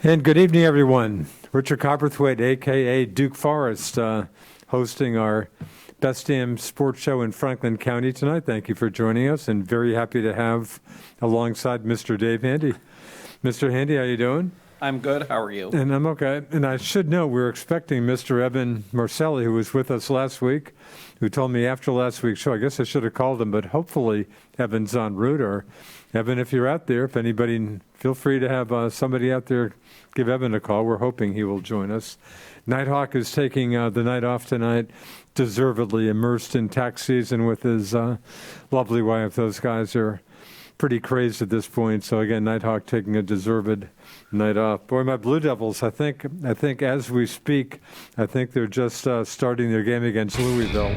And good evening, everyone. Richard Copperthwaite, a.k.a. Duke Forrest, hosting our Best Damn Sports Show in Franklin County tonight. Thank you for joining us, and very happy to have alongside Mr. Dave Handy. Mr. Handy, how you doing? I'm good. How are you? And I'm okay. And I should know we're expecting Mr. Evan Marcelli, who was with us last week, who told me after last week's show, I guess I should have called him, but hopefully Evan's en route. Or Evan, if you're out there, if anybody, feel free to have somebody out there give Evan a call. We're hoping he will join us. Nighthawk is taking the night off tonight, deservedly immersed in tax season with his lovely wife. Those guys are pretty crazed at this point. So again, Nighthawk taking a deserved night off. Boy, my Blue Devils, I think as we speak, I think they're just starting their game against Louisville.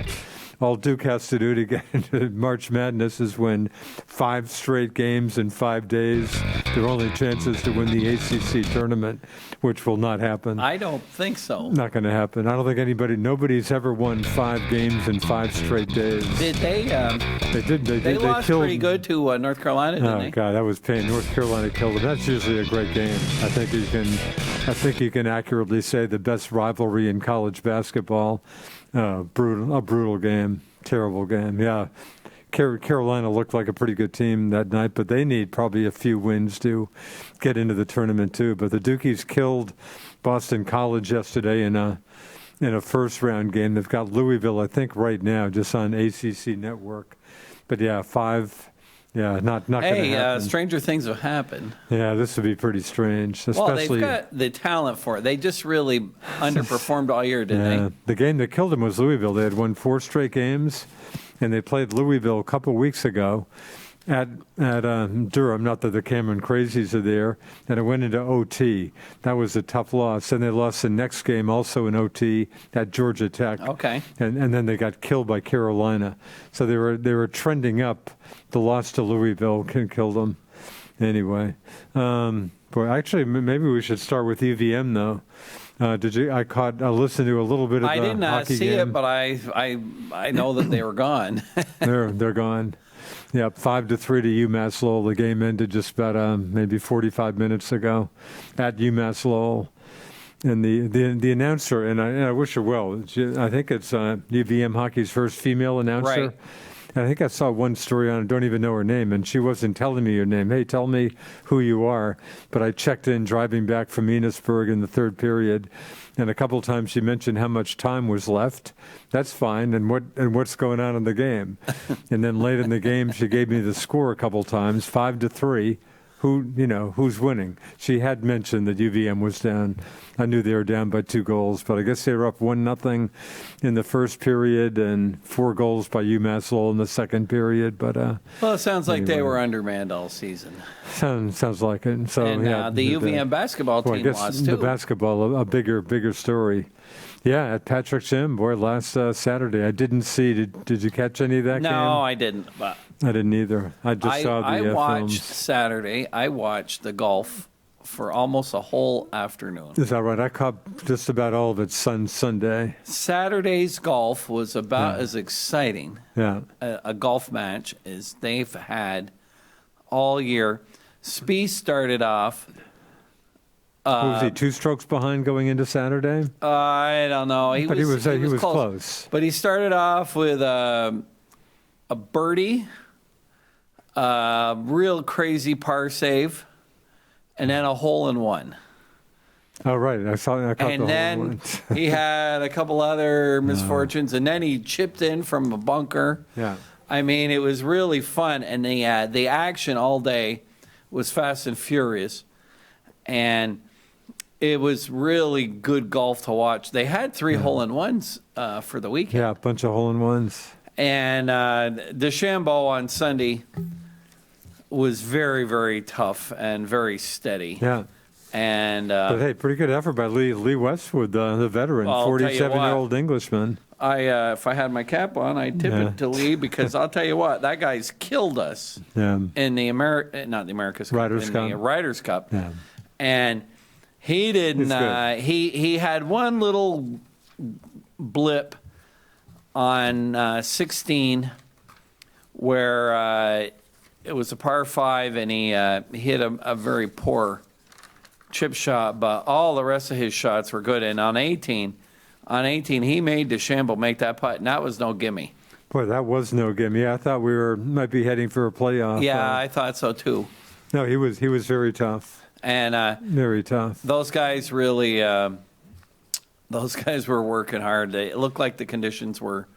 All Duke has to do to get into March Madness is win 5 straight games in 5 days. Their only chance is to win the ACC tournament, which will not happen. I don't think so. Not going to happen. I don't think nobody's ever won 5 games in 5 straight days. Did they? They did. They lost pretty good to North Carolina, didn't they? Oh God, that was pain. North Carolina killed them. That's usually a great game. I think you can accurately say the best rivalry in college basketball. A brutal game, terrible game. Yeah, Carolina looked like a pretty good team that night, but they need probably a few wins to get into the tournament too. But the Dukies killed Boston College yesterday in a first round game. They've got Louisville, I think, right now, just on ACC Network. But yeah, 5. Yeah, not going to happen. Stranger things have happened. Yeah, this would be pretty strange. Especially, well, they've got the talent for it. They just really underperformed all year, didn't they? The game that killed them was Louisville. They had won 4 straight games, and they played Louisville a couple weeks ago at Durham. Not that the Cameron Crazies are there, and it went into OT. That was a tough loss. And they lost the next game also in OT at Georgia Tech. Okay. And then they got killed by Carolina. So they were trending up. The loss to Louisville killed them. Anyway, boy, actually, maybe we should start with UVM though. Did you? I listened to a little bit of the hockey game. I didn't see it, but I know that they were gone. They're gone. Yeah, 5-3 to UMass Lowell. The game ended just about maybe 45 minutes ago at UMass Lowell. And the announcer, and I wish her well. I think it's UVM hockey's first female announcer. Right. And I think I saw one story on it, don't even know her name, and she wasn't telling me her name. Hey, tell me who you are. But I checked in driving back from Enosburg in the third period, and a couple times she mentioned how much time was left. That's fine, and what's going on in the game. And then late in the game, she gave me the score a couple times, 5-3. Who's winning? She had mentioned that UVM was down. I knew they were down by 2 goals, but I guess they were up 1-0 in the first period and 4 goals by UMass Lowell in the second period. But well, it sounds like they were undermanned all season. Sounds like it. And so the UVM basketball team lost too. The basketball, a bigger story. Yeah, at Patrick's Gym, boy, last Saturday. I didn't see. Did you catch any of that game? No, I didn't. But I didn't either. I just saw the I watched films. Saturday. I watched the golf for almost a whole afternoon. Is that right? I caught just about all of it Sunday. Saturday's golf was about as exciting a golf match as they've had all year. Spieth started off. Was he 2 strokes behind going into Saturday? I don't know. He was close. But he started off with a birdie, real crazy par save, and then a hole-in-one. Oh, right. I caught the and then he had a couple other misfortunes, and then he chipped in from a bunker. Yeah. I mean, it was really fun, and the action all day was fast and furious, and it was really good golf to watch. They had 3 hole-in-ones for the weekend. Yeah, a bunch of hole-in-ones. And DeChambeau on Sunday was very, very tough and very steady. Yeah. And but hey, pretty good effort by Lee Westwood, the veteran, 47-year-old Englishman. If I had my cap on, I'd tip it to Lee because I'll tell you what, that guy's killed us in the America's Cup, the Ryder's Cup. Yeah. And he didn't. He had one little blip on 16 where it was a par 5, and he hit a very poor chip shot, but all the rest of his shots were good. And on 18, he made DeChambeau make that putt, and that was no gimme. Boy, that was no gimme. I thought we might be heading for a playoff. Yeah, I thought so too. No, he was very tough. And very tough. Those guys really, those guys were working hard. It looked like the conditions were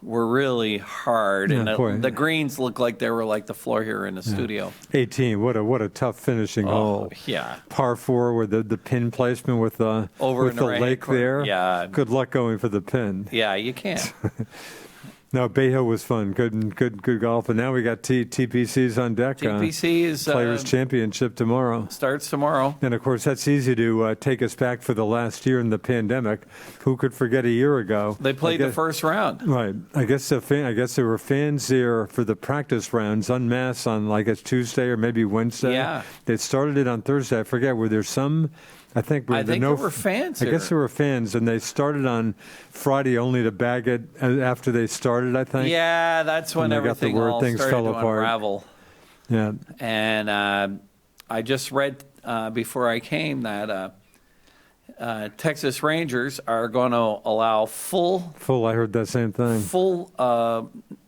really hard, yeah, and the greens looked like they were like the floor here in the studio. 18, what a tough finishing hole. Yeah, par 4 with the pin placement with the lake corner. there. Yeah, good luck going for the pin. Yeah, you can't. No, Bay Hill was fun. Good golf. And now we got TPC's on deck. TPC is Players Championship tomorrow. Starts tomorrow. And of course, that's easy to take us back for the last year in the pandemic. Who could forget a year ago? They played the first round. Right. I guess there were fans there for the practice rounds, unmasked on, I guess, Tuesday or maybe Wednesday. Yeah. They started it on Thursday. I forget. Were there some? I think there were fans I guess there were fans, and they started on Friday only to bag it after they started, I think. Yeah, that's when everything all started to unravel. Yeah. And I just read before I came that Texas Rangers are going to allow full, I heard that same thing. Full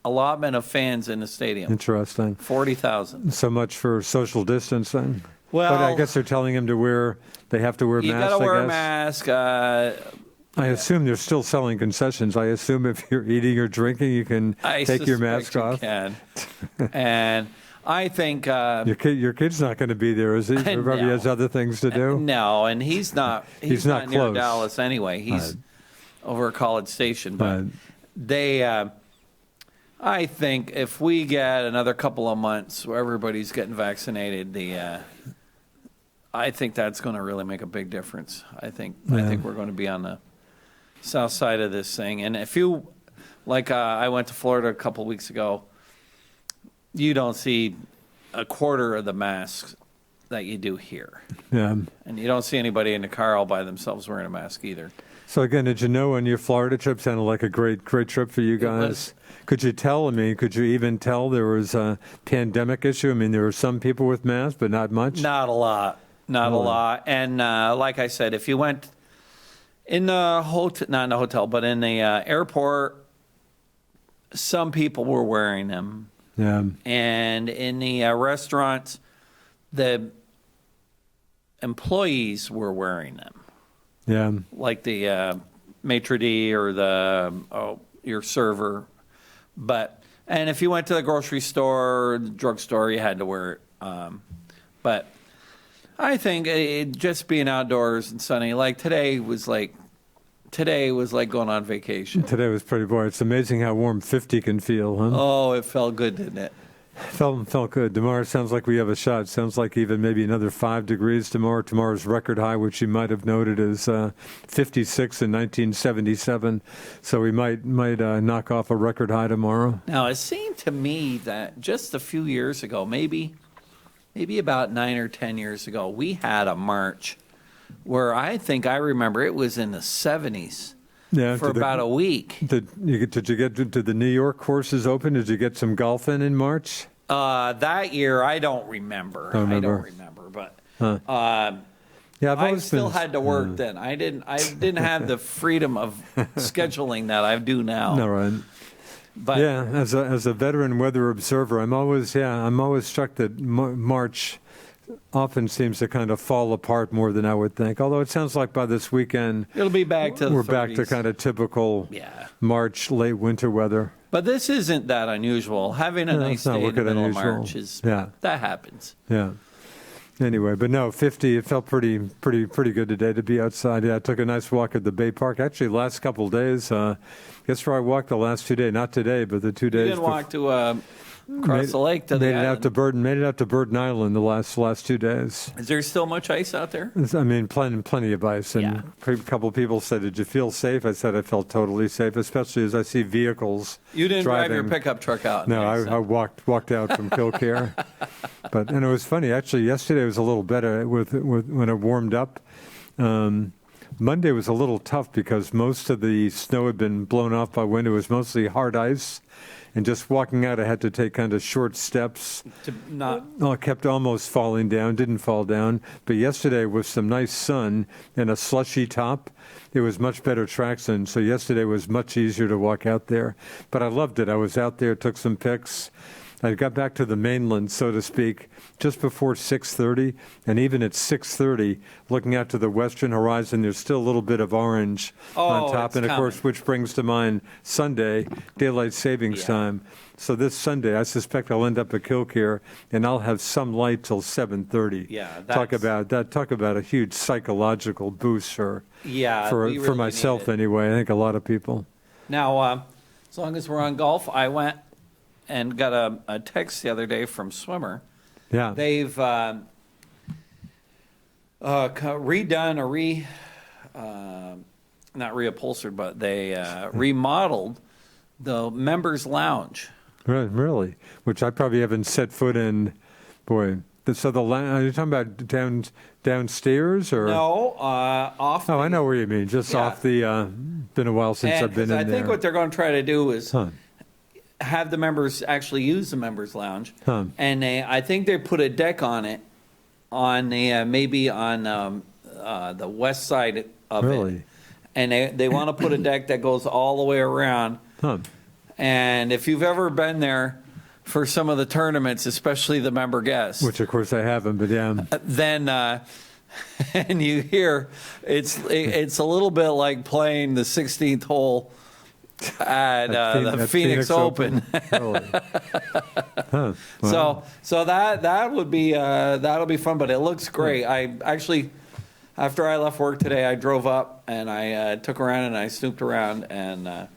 allotment of fans in the stadium. Interesting. 40,000. So much for social distancing. Well, but I guess they're telling him they have to wear masks. You got to wear a mask. I assume they're still selling concessions. I assume if you're eating or drinking, you can take your mask off. Can. And I think your kid's not going to be there, is he? He probably has other things to do. No, and he's not. He's not near close. Dallas anyway. He's over at College Station. But they, I think, if we get another couple of months where everybody's getting vaccinated, I think that's going to really make a big difference. I think we're going to be on the south side of this thing. And if you, I went to Florida a couple of weeks ago, you don't see a quarter of the masks that you do here. Yeah. And you don't see anybody in the car all by themselves wearing a mask either. So again, did you know on your Florida trip sounded like a great trip for you guys? Could you tell? Could you even tell there was a pandemic issue? there were some people with masks, but not much? Not a lot. Not a lot. And like I said, if you went in the hotel, not in the hotel, but in the airport, some people were wearing them. Yeah. And in the restaurants, the employees were wearing them. Yeah. Like the maitre d' or your server. And if you went to the grocery store, the drugstore, you had to wear it. But I think just being outdoors and sunny, like today was like going on vacation. Today was pretty boring. It's amazing how warm 50 can feel, huh? Oh, it felt good, didn't it? Felt good. Tomorrow sounds like we have a shot. Sounds like even maybe another 5 degrees tomorrow. Tomorrow's record high, which you might have noted, is 56 in 1977. So we might knock off a record high tomorrow. Now, it seemed to me that just a few years ago, maybe about 9 or 10 years ago, we had a March where I remember it was in the 70s for about a week. Did you get to the New York courses open? Did you get some golf in March? That year, I don't remember. I don't remember, but I still had to work then. I didn't have the freedom of scheduling that I do now. No, right. But as a veteran weather observer, I'm always struck that March often seems to kind of fall apart more than I would think. Although it sounds like by this weekend it'll be back to we're back to kind of typical March late winter weather. But this isn't that unusual. Having a nice day in the middle of March that happens. Yeah. Anyway, but no, 50. It felt pretty good today to be outside. Yeah, I took a nice walk at the Bay Park. Actually, last couple of days. Guess where I walked the last 2 days. Not today, but the 2 days. You didn't walk to across the lake to the island. Made it out to Burton Island the last 2 days. Is there still much ice out there? Plenty of ice. And a couple of people said, "Did you feel safe?" I said, "I felt totally safe, especially as I see vehicles." You didn't driving. Drive your pickup truck out. No, I walked out from Kilcare. And it was funny. Actually, yesterday was a little better when it warmed up. Monday was a little tough because most of the snow had been blown off by wind. It was mostly hard ice. And just walking out, I had to take kind of short steps. I kept almost falling down, didn't fall down. But yesterday, with some nice sun and a slushy top, it was much better traction. So yesterday was much easier to walk out there. But I loved it. I was out there, took some pics. I got back to the mainland, so to speak, just before 6:30, and even at 6:30, looking out to the western horizon, there's still a little bit of orange on top. And, of course, which brings to mind Sunday, daylight savings time. So this Sunday, I suspect I'll end up at Kilcare, and I'll have some light till 7:30. Yeah, talk about a huge psychological boost for really myself anyway. I think a lot of people. Now, as long as we're on golf, I went and got a text the other day from Swimmer. Yeah. They've redone not reupholstered, but they remodeled the members' lounge. Really? Which I probably haven't set foot in. Boy, so the lounge, are you talking about downstairs or? No, off. I know where you mean. Just off the. Been a while since I've been in there. I think what they're going to try to do is have the members actually use the members' lounge, and I think they put a deck on it, on maybe on the west side of it, and they want to put a deck that goes all the way around. And if you've ever been there for some of the tournaments, especially the member guests, which of course I haven't, but then and you hear it's a little bit like playing the 16th hole at the Phoenix Open. Wow. So that would be that'll be fun, but it looks great. I actually, after I left work today, I drove up and I took around and I snooped around, and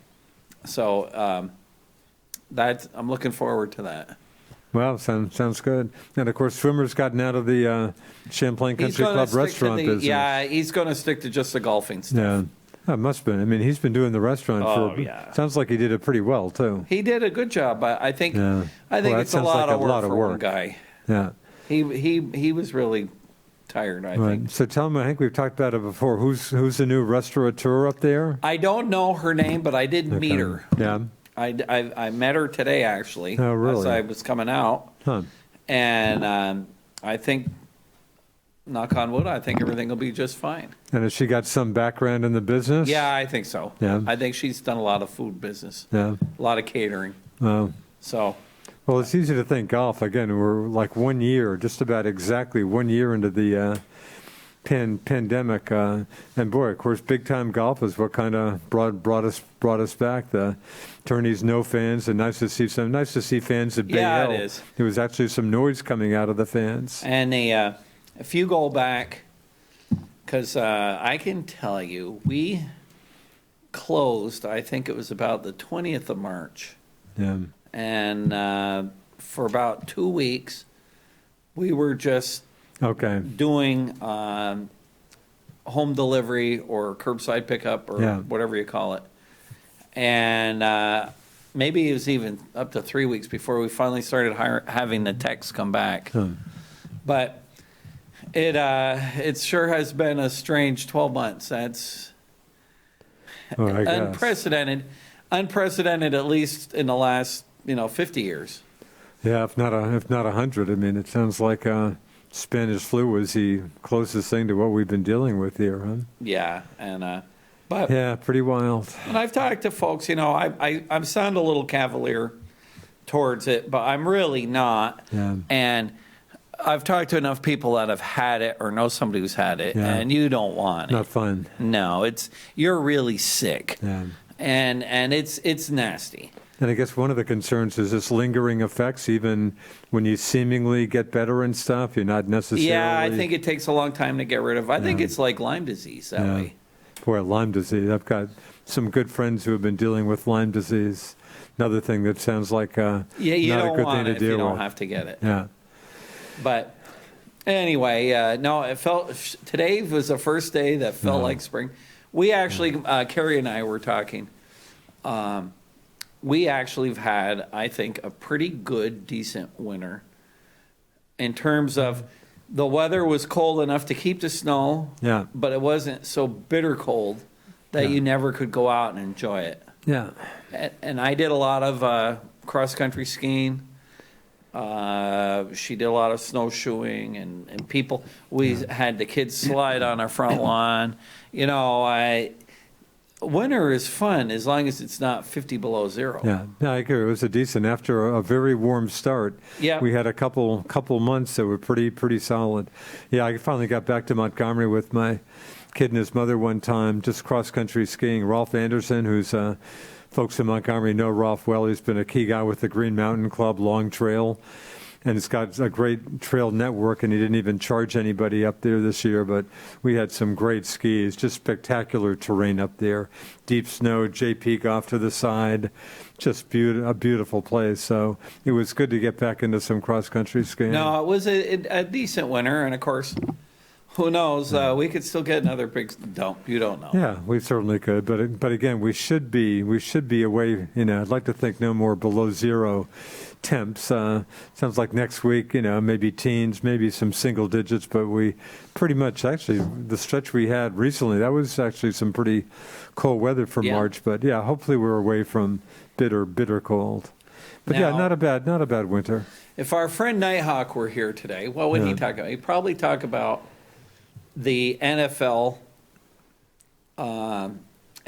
that I'm looking forward to that. Well, sounds good. And of course, Swimmer's gotten out of the Champlain Country Club restaurant business. Yeah, he's going to stick to just the golfing stuff. Yeah. That must have been. I mean, he's been doing the rrestaurant sounds like he did it pretty well, too. He did a good job, but I think it's a lot of work for one guy. Yeah. He was really tired, I think. So tell me, I think we've talked about it before. Who's the new restaurateur up there? I don't know her name, but I did meet her. Yeah. I met her today, actually. Oh, really? As I was coming out. And I think, knock on wood, I think everything will be just fine. And has she got some background in the business? Yeah, I think so. Yeah. I think she's done a lot of food business. Yeah. A lot of catering. So. Well, it's easy to think golf. Again, we're like 1 year, just about exactly 1 year into the pandemic. And boy, of course, big time golf is what kind of brought us back. The tourneys, no fans, and nice to see fans at Bay Hill. Yeah, it is. There was actually some noise coming out of the fans. And if you go back, because I can tell you, we closed, I think it was about the 20th of March. Yeah. And for about 2 weeks, we were just doing home delivery or curbside pickup or whatever you call it. And maybe it was even up to 3 weeks before we finally started having the techs come back. But it sure has been a strange 12 months. That's unprecedented. Unprecedented, at least in the last 50 years. Yeah, if not 100. I mean, it sounds like Spanish flu was the closest thing to what we've been dealing with here, huh? Yeah, and but yeah, pretty wild. And I've talked to folks. I sound a little cavalier towards it, but I'm really not. Yeah. And I've talked to enough people that have had it or know somebody who's had it, and you don't want it. Not fun. No, you're really sick. Yeah. And it's nasty. And I guess one of the concerns is this lingering effects, even when you seemingly get better and stuff, you're not necessarily... Yeah, I think it takes a long time to get rid of. I think it's like Lyme disease that way. Boy, Lyme disease. I've got some good friends who have been dealing with Lyme disease. Another thing that sounds like not a good thing to deal with. If you don't have to get it. Yeah. But anyway, no, today was the first day that felt like spring. We actually, Carrie and I were talking. We actually have had, I think, a pretty good, decent winter in terms of the weather was cold enough to keep the snow, Yeah. but it wasn't so bitter cold that you never could go out and enjoy it. Yeah. And I did a lot of cross-country skiing. She did a lot of snowshoeing, and people, we had the kids slide on our front lawn. You know, winter is fun as long as it's not 50 below zero. Yeah, I agree. It was a decent, after a very warm start. Yeah. We had a couple months that were pretty solid. Yeah, I finally got back to Montgomery with my kid and his mother one time, just cross-country skiing. Rolf Anderson, who's folks in Montgomery know Rolf well. He's been a key guy with the Green Mountain Club Long Trail, and it's got a great trail network, and he didn't even charge anybody up there this year, but we had some great skis, just spectacular terrain up there. Deep snow, J Peak off to the side, just a beautiful place. So it was good to get back into some cross-country skiing. No, it was a decent winter, and of course, who knows? We could still get another big dump. You don't know. Yeah, we certainly could, but again, we should be away. You know, I'd like to think no more below zero temps. Sounds like next week, you know, maybe teens, maybe some single digits, but we pretty much, actually, the stretch we had recently, that was actually some pretty cold weather for March. But yeah, hopefully we're away from bitter cold. But now, yeah, not a bad winter. If our friend Nighthawk were here today, what would he talk about? He'd probably talk about the NFL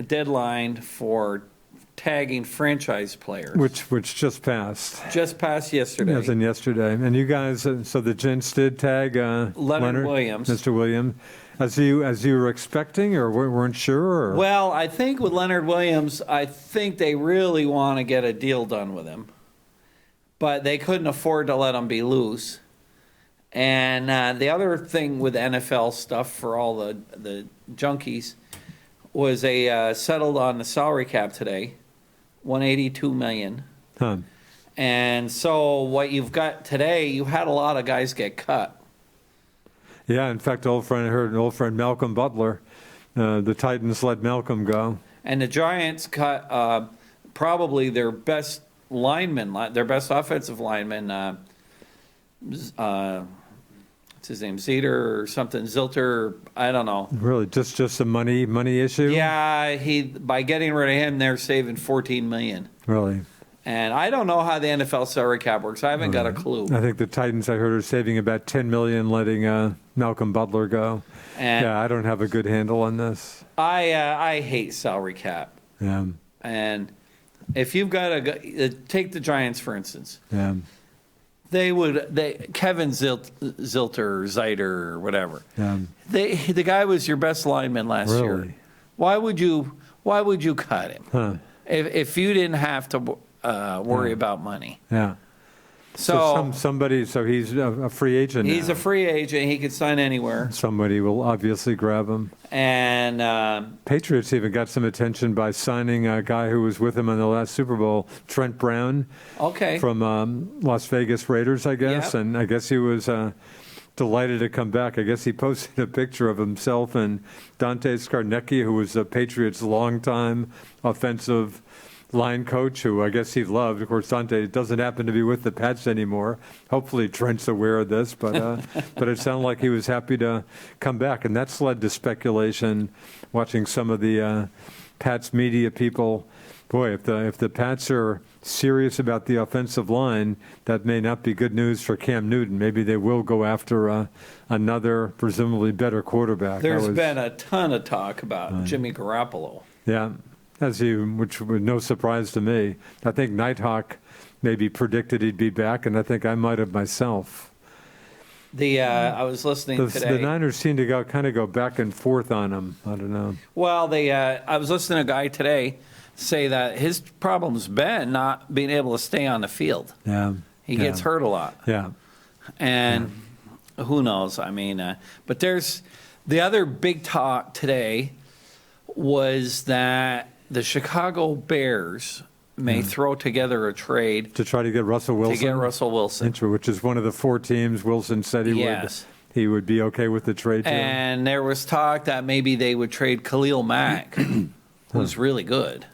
deadline for tagging franchise players, which just passed. Just passed yesterday. As in yesterday. And you guys, so the gents did tag Leonard Williams, Mr. Williams, as you were expecting, or weren't sure. Or? Well, I think with Leonard Williams, I think they really want to get a deal done with him, but they couldn't afford to let him be loose. And the other thing with NFL stuff for all the junkies was they settled on the salary cap today, $182 million. Huh. And so what you've got today, you had a lot of guys get cut. Yeah, in fact, I heard an old friend Malcolm Butler, the Titans let Malcolm go. And the Giants cut probably their best lineman, their best offensive lineman, what's his name, Zeter or something, Zilter, I don't know. Really, just a money issue? Yeah, by getting rid of him, they're saving $14 million. Really? And I don't know how the NFL salary cap works. I haven't got a clue. I think the Titans, I heard, are saving about $10 million letting Malcolm Butler go. And yeah, I don't have a good handle on this. I hate salary cap. Yeah. And if you've got take the Giants, for instance. Yeah. Kevin Zilter or Zeiter or whatever. Yeah. The guy was your best lineman last year. Why would you cut him? Huh. If you didn't have to worry about money? Yeah. So he's a free agent now. He's a free agent. He could sign anywhere. Somebody will obviously grab him. And Patriots even got some attention by signing a guy who was with him in the last Super Bowl, Trent Brown. Okay. From Las Vegas Raiders, I guess. Yep. And I guess he was delighted to come back. I guess he posted a picture of himself and Dante Scarnecchia, who was the Patriots' longtime offensive line coach, who I guess he loved. Of course, Dante doesn't happen to be with the Pats anymore. Hopefully Trent's aware of this, but it sounded like he was happy to come back. And that's led to speculation, watching some of the Pats media people. Boy, if the Pats are serious about the offensive line, that may not be good news for Cam Newton. Maybe they will go after another, presumably better quarterback. There's been a ton of talk about Jimmy Garoppolo. Yeah. Which was no surprise to me. I think Nighthawk maybe predicted he'd be back, and I think I might have myself. I was listening today. The Niners seem to go back and forth on him. I don't know. Well, I was listening to a guy today say that his problem's been not being able to stay on the field. Yeah. He gets hurt a lot. Yeah. And who knows? I mean, but there's the other big talk today was that the Chicago Bears may throw together a trade to try to get Russell Wilson. Which is one of the four teams Wilson said he would be okay with the trade. And there was talk that maybe they would trade Khalil Mack, who's really good.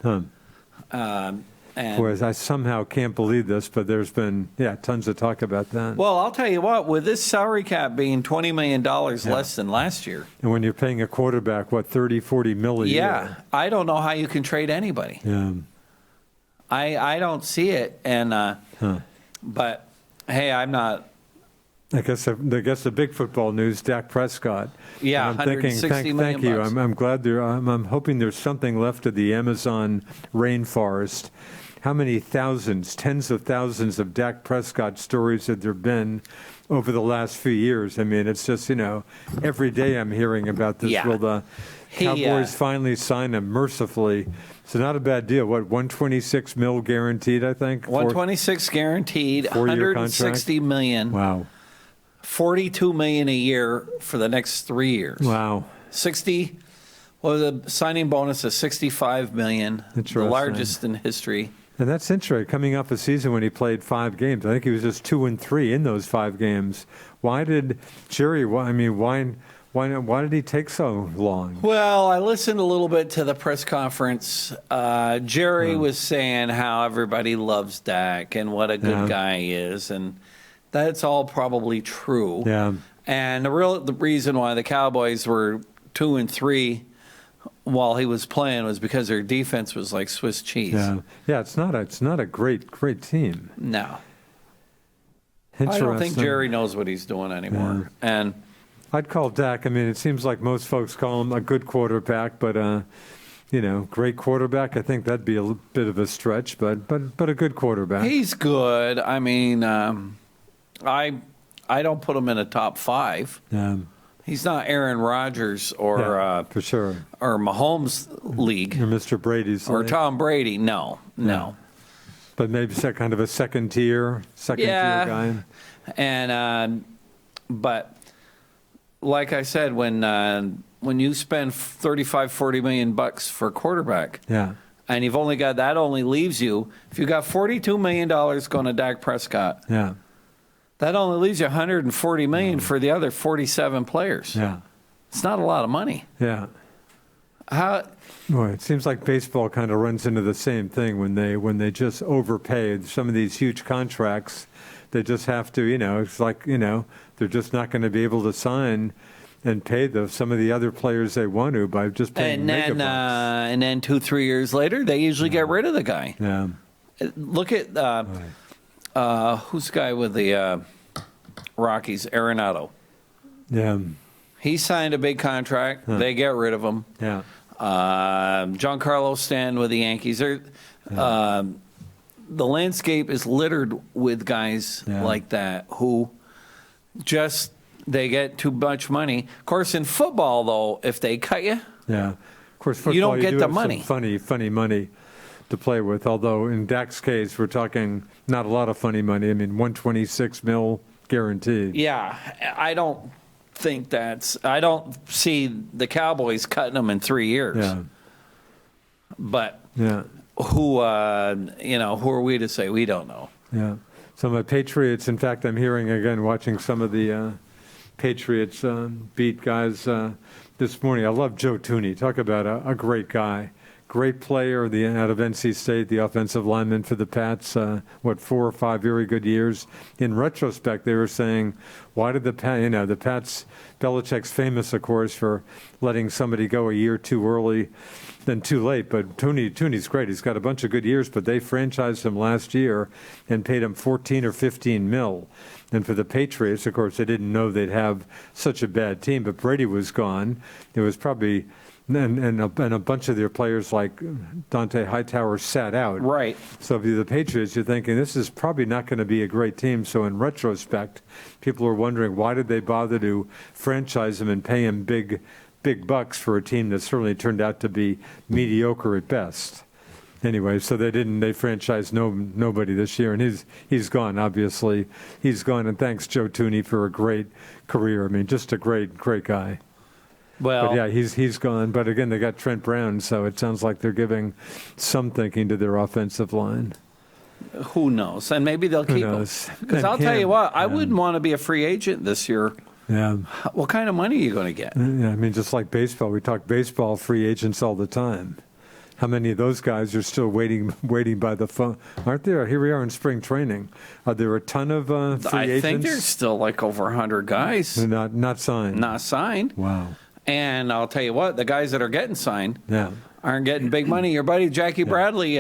Whereas I somehow can't believe this, but there's been, tons of talk about that. Well, I'll tell you what, with this salary cap being $20 million less than last year. And when you're paying a quarterback, what, 30, 40 mil a year? Yeah, I don't know how you can trade anybody. Yeah. I don't see it. And but, hey, I'm not. I guess the big football news, Dak Prescott. Yeah, I'm thinking, $160 million. thank you. I'm glad I'm hoping there's something left of the Amazon rainforest. How many thousands, tens of thousands of Dak Prescott stories have there been over the last few years? I mean, it's just, every day I'm hearing about this. Yeah. Will the Cowboys finally sign him mercifully? It's not a bad deal. What, 126 mil guaranteed, I think? 126 guaranteed, 160 million. Wow. 42 million a year for the next 3 years. Wow. The signing bonus is 65 million, the largest in history. And that's interesting. Coming off a season when he played 5 games, I think he was just 2-3 in those 5 games. Why did Jerry? Why did he take so long? Well, I listened a little bit to the press conference. Jerry was saying how everybody loves Dak and what a good guy he is, and that's all probably true. Yeah. And the reason why the Cowboys were 2-3 while he was playing was because their defense was like Swiss cheese. Yeah. It's not a great team. No. I don't think Jerry knows what he's doing anymore. Yeah. And I'd call Dak. I mean, it seems like most folks call him a good quarterback, but great quarterback. I think that'd be a bit of a stretch, but a good quarterback. He's good. I mean, I don't put him in a top 5. He's not Aaron Rodgers or for sure, or Mahomes league or Mr. Brady's or Tom Brady. No. But maybe kind of a second tier guy. And but like I said, when you spend 35, 40 million bucks for a quarterback, and you've only got that, only leaves you, if you got $42 million going to Dak Prescott, that only leaves you $140 million for the other 47 players. Yeah. It's not a lot of money. Yeah. Boy, it seems like baseball kind of runs into the same thing when they just overpay some of these huge contracts. They just have to, it's like, they're just not going to be able to sign and pay some of the other players they want to by just paying mega bucks. And then 2-3 years later, they usually get rid of the guy. Yeah. Look at who's the guy with the Rockies, Arenado. Yeah. He signed a big contract. They get rid of him. Yeah. Giancarlo Stanton with the Yankees. The landscape is littered with guys like that who just, they get too much money. Of course, in football, though, if they cut you, of course, football, you don't get the have money. Some funny money to play with. Although in Dak's case, we're talking not a lot of funny money. I mean, 126 mil guaranteed. Yeah, I don't see the Cowboys cutting them in 3 years. Yeah. But who are we to say? We don't know. Yeah. Some of the Patriots, in fact, I'm hearing again, watching some of the Patriots beat guys this morning. I love Joe Thuney. Talk about a great guy. Great player out of NC State, the offensive lineman for the Pats, 4 or 5 very good years. In retrospect, they were saying, why did the Pats, Belichick's famous, of course, for letting somebody go a year too early than too late. But Thuney's great. He's got a bunch of good years, but they franchised him last year and paid him 14 or 15 mil. And for the Patriots, of course, they didn't know they'd have such a bad team, but Brady was gone. It was probably... And a bunch of their players like Dante Hightower sat out. Right. So if you're the Patriots, you're thinking this is probably not going to be a great team. So in retrospect, people are wondering why did they bother to franchise him and pay him big bucks for a team that certainly turned out to be mediocre at best. Anyway, so they franchised nobody this year, and he's gone. Obviously, he's gone. And thanks Joe Thuney for a great career. I mean, just a great guy. Well, but yeah, he's gone. But again, they got Trent Brown, so it sounds like they're giving some thinking to their offensive line. Who knows? And maybe they'll keep him. Because I'll tell you what, I wouldn't want to be a free agent this year. Yeah. What kind of money are you going to get? Yeah, I mean, just like baseball, we talk baseball free agents all the time. How many of those guys are still waiting by the phone? Aren't there? Here we are in spring training. Are there a ton of free agents? I think there's still like over 100 guys. They're not signed. Not signed. Wow. And I'll tell you what, the guys that are getting signed aren't getting big money. Your buddy Jackie Bradley.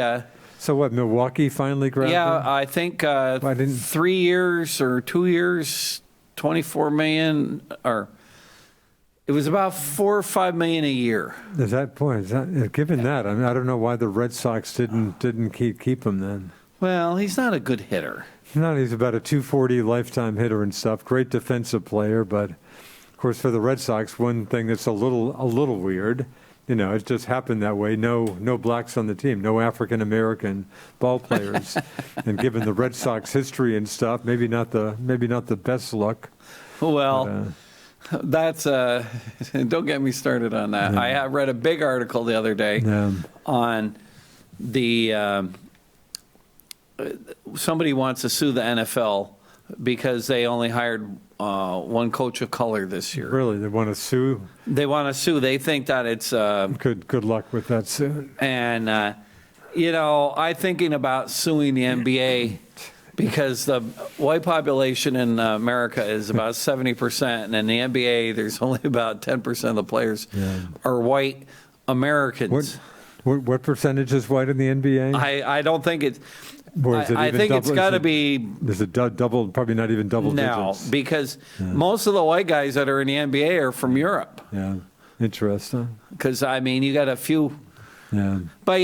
So what, Milwaukee finally grabbed him? I think 3 years or 2 years, $24 million, or it was about $4 or $5 million a year. Is that given that? I mean, I don't know why the Red Sox didn't keep him then. Well, he's not a good hitter. No, he's about a 240 lifetime hitter and stuff. Great defensive player, but of course for the Red Sox, one thing that's a little weird, it just happened that way. No blacks on the team, no African American ball players, and given the Red Sox history and stuff, maybe not the best look. Well. That's don't get me started on that. I read a big article the other day on the somebody wants to sue the NFL because they only hired one coach of color this year. Really, they want to sue? They want to sue. They think that it's good luck with that suit. And I'm thinking about suing the NBA. Because the white population in America is about 70%, and in the NBA, there's only about 10% of the players are white Americans. What percentage is white in the NBA? I don't think it's. I think it's got to be. Is it double? Probably not even double digits. No, because most of the white guys that are in the NBA are from Europe. Yeah, interesting. Because you got a few. Yeah. But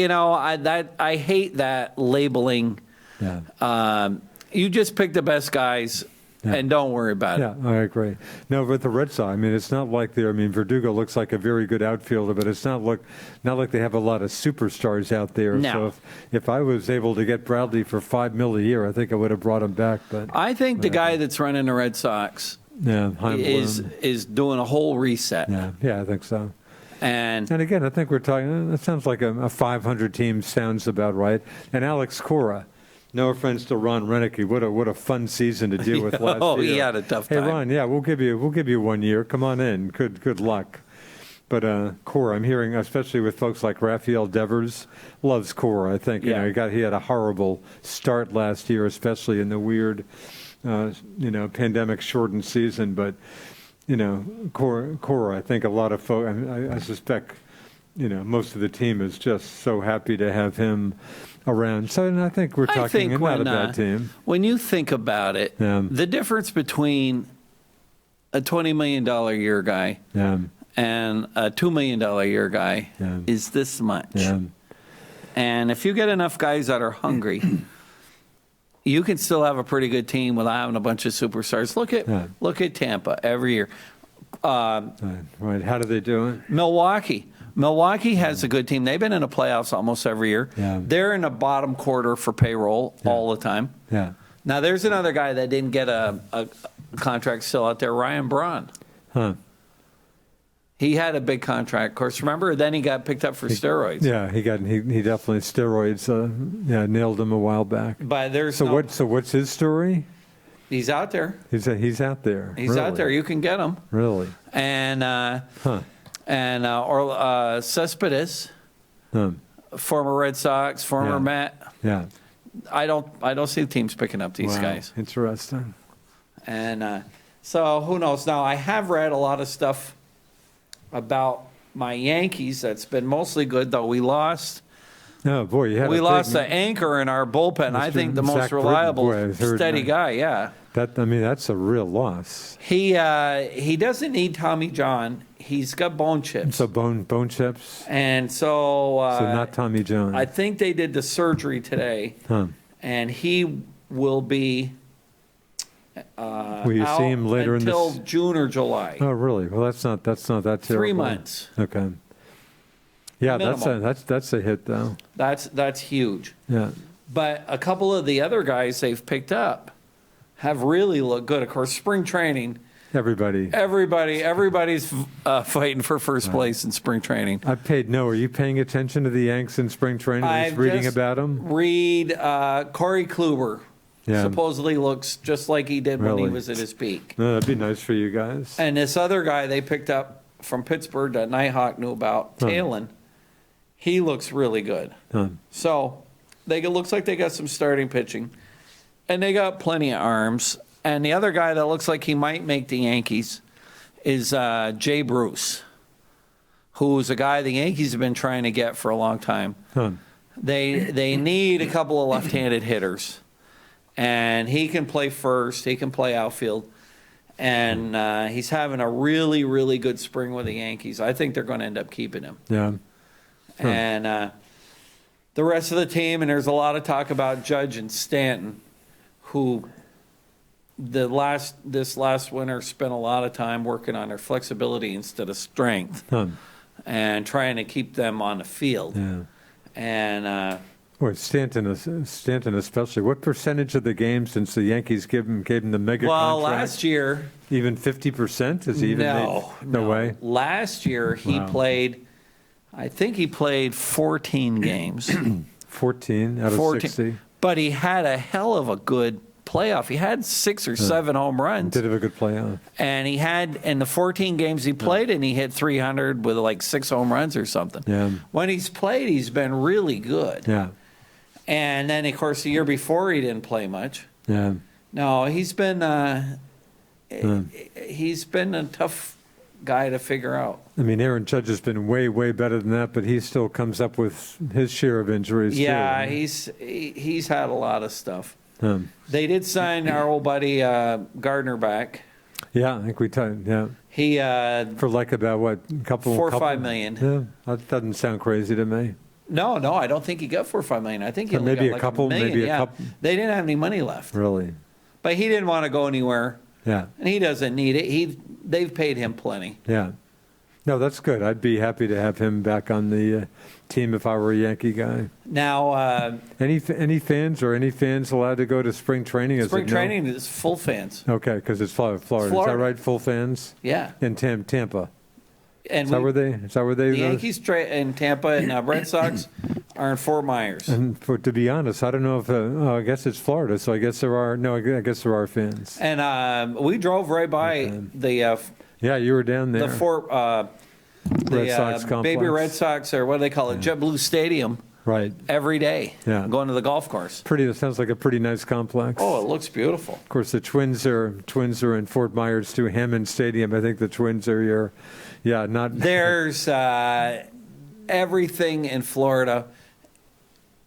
I hate that labeling. Yeah. You just pick the best guys and don't worry about it. Yeah, I agree. No, but the Red Sox, it's not like Verdugo looks like a very good outfielder, but it's not like they have a lot of superstars out there. No. So if I was able to get Bradley for $5 million a year, I think I would have brought him back. But I think the guy that's running the Red Sox is doing a whole reset. Yeah, I think so. And again, I think we're talking. It sounds like a 500 team sounds about right. And Alex Cora. No offense to Ron Renicky. What a fun season to deal with last year. Oh, he had a tough time. Hey, Ron, we'll give you 1 year. Come on in. Good luck. But Cora, I'm hearing, especially with folks like Rafael Devers, loves Cora. I think he had a horrible start last year, especially in the weird, pandemic shortened season. But Cora, I think a lot of folks. I suspect, most of the team is just so happy to have him around. So I think we're talking not a bad team. When you think about it, the difference between a $20 million a year guy and a $2 million a year guy is this much. Yeah. And if you get enough guys that are hungry, you can still have a pretty good team without having a bunch of superstars. Look at Tampa every year. Right. How do they do it? Milwaukee has a good team. They've been in the playoffs almost every year. Yeah. They're in the bottom quarter for payroll all the time. Yeah. Now, there's another guy that didn't get a contract still out there, Ryan Braun. Huh. He had a big contract, of course. Remember, then he got picked up for steroids. Yeah, he definitely steroids. Nailed him a while back. But there's what's his story? He's out there. He's out there. He's out there. You can get him. Really? And Cespedes, former Red Sox, former Met. Yeah. I don't see the teams picking up these guys. Interesting. And so who knows? Now, I have read a lot of stuff about my Yankees. That's been mostly good, though. We lost. Oh boy, we lost the anchor in our bullpen. I think the most reliable, steady guy. Yeah. That's a real loss. He doesn't need Tommy John. He's got bone chips. So bone chips. And so not Tommy John. I think they did the surgery today. And he will be. Will you see him later until June or July? Oh, really? Well, that's not that terrible. 3 months. Okay. Yeah, minimum. that's a hit though. That's huge. Yeah. But a couple of the other guys they've picked up have really looked good. Of course, spring training. Everybody's fighting for first place in spring training. Are you paying attention to the Yanks in spring training? Just reading about them? Corey Kluber. Yeah. Supposedly looks just like he did when he was at his peak. No, that'd be nice for you guys. And this other guy they picked up from Pittsburgh that Nighthawk knew about, Talon, he looks really good. So it looks like they got some starting pitching, and they got plenty of arms. And the other guy that looks like he might make the Yankees is Jay Bruce, who's a guy the Yankees have been trying to get for a long time. They need a couple of left-handed hitters, and he can play first. He can play outfield, and he's having a really, really good spring with the Yankees. I think they're going to end up keeping him. Yeah. And the rest of the team, and there's a lot of talk about Judge and Stanton, who this last winter spent a lot of time working on their flexibility instead of strength, and trying to keep them on the field. Yeah. And Stanton especially. What percentage of the games since the Yankees gave him the mega contract? Last year, even 50%? Is he even no way? Last year he played. I think he played 14 games. 14 out of 60. But he had a hell of a good playoff. He had 6 or 7 home runs. Did have a good playoff. And he had, in the 14 games he played, and he hit 300 with like 6 home runs or something. Yeah. When he's played, he's been really good. Yeah. And then, of course, the year before he didn't play much. Yeah. No, he's been a tough guy to figure out. I mean, Aaron Judge has been way, way better than that, but he still comes up with his share of injuries. Yeah, too. he's had a lot of stuff. They did sign our old buddy Gardner back. Yeah, I think we talked. Yeah, he for like about what, $4 or $5 million. Yeah, that doesn't sound crazy to me. No, I don't think he got $4 or $5 million. I think he So only maybe got a like couple, $1 million. maybe a couple. They didn't have any money left. Really? But he didn't want to go anywhere. Yeah. And he doesn't need it. They've paid him plenty. Yeah. No, that's good. I'd be happy to have him back on the team if I were a Yankee guy. Now, any fans allowed to go to spring training? Spring training is full fans. Okay, because it's Florida. Is that right? Full fans? Yeah. In Tampa. And Is that where they? The Yankees in Tampa and Red Sox are in Fort Myers. And to be honest, I don't know if I guess it's Florida, so I guess there are. No, I guess there are fans. And we drove right by the. Yeah, you were down there. Red Sox complex. Baby Red Sox, or what do they call it, JetBlue Stadium. Right. Every day. Yeah. Going to the golf course. It sounds like a pretty nice complex. Oh, it looks beautiful. Of course, the Twins are in Fort Myers too. Hammond Stadium. I think the Twins are here. Yeah, not. There's everything in Florida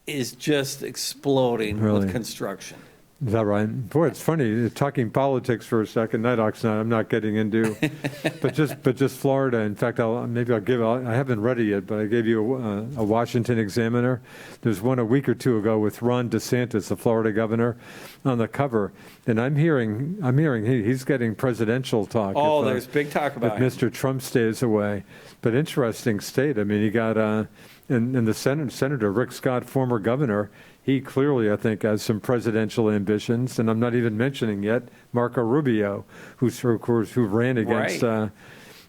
is just exploding with construction. Is that right? Boy, it's funny talking politics for a second. Night Oxnard, I'm not getting into, but just Florida. In fact, I haven't read it yet, but I gave you a Washington Examiner. There's one a week or two ago with Ron DeSantis, the Florida governor, on the cover, and I'm hearing he's getting presidential talk. Oh, there's big talk about if Mr. Trump stays away. But interesting state. I mean, you got in the Senate, Senator Rick Scott, former governor. He clearly, I think, has some presidential ambitions, and I'm not even mentioning yet Marco Rubio, who ran against. Right.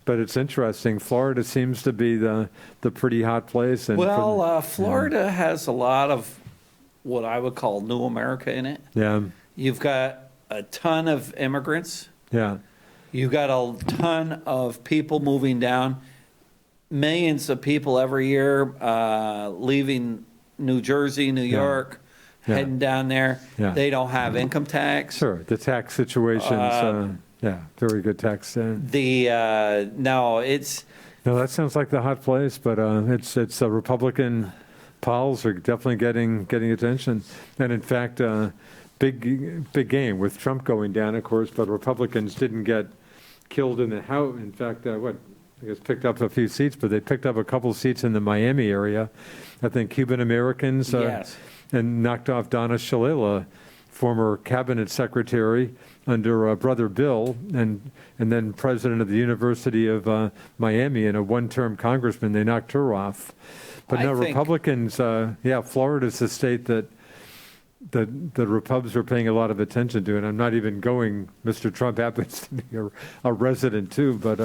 But it's interesting. Florida seems to be the pretty hot place. And Florida has a lot of what I would call new America in it. Yeah. You've got a ton of immigrants. Yeah. You've got a ton of people moving down. Millions of people every year leaving New Jersey, New York, heading down there. Yeah. They don't have income tax. Sure, the tax situations. Very good tax. No, that sounds like the hot place, but it's Republican polls are definitely getting attention, and in fact, big game with Trump going down, of course, but Republicans didn't get killed in the House. In fact, I guess picked up a few seats, but they picked up a couple seats in the Miami area. I think Cuban Americans, and knocked off Donna Shalala, former cabinet secretary under Brother Bill, and then president of the University of Miami and a one-term congressman. They knocked her off. But Republicans, Florida's the state that the Repubs are paying a lot of attention to, and I'm not even going. Mr. Trump happens to be a resident too, but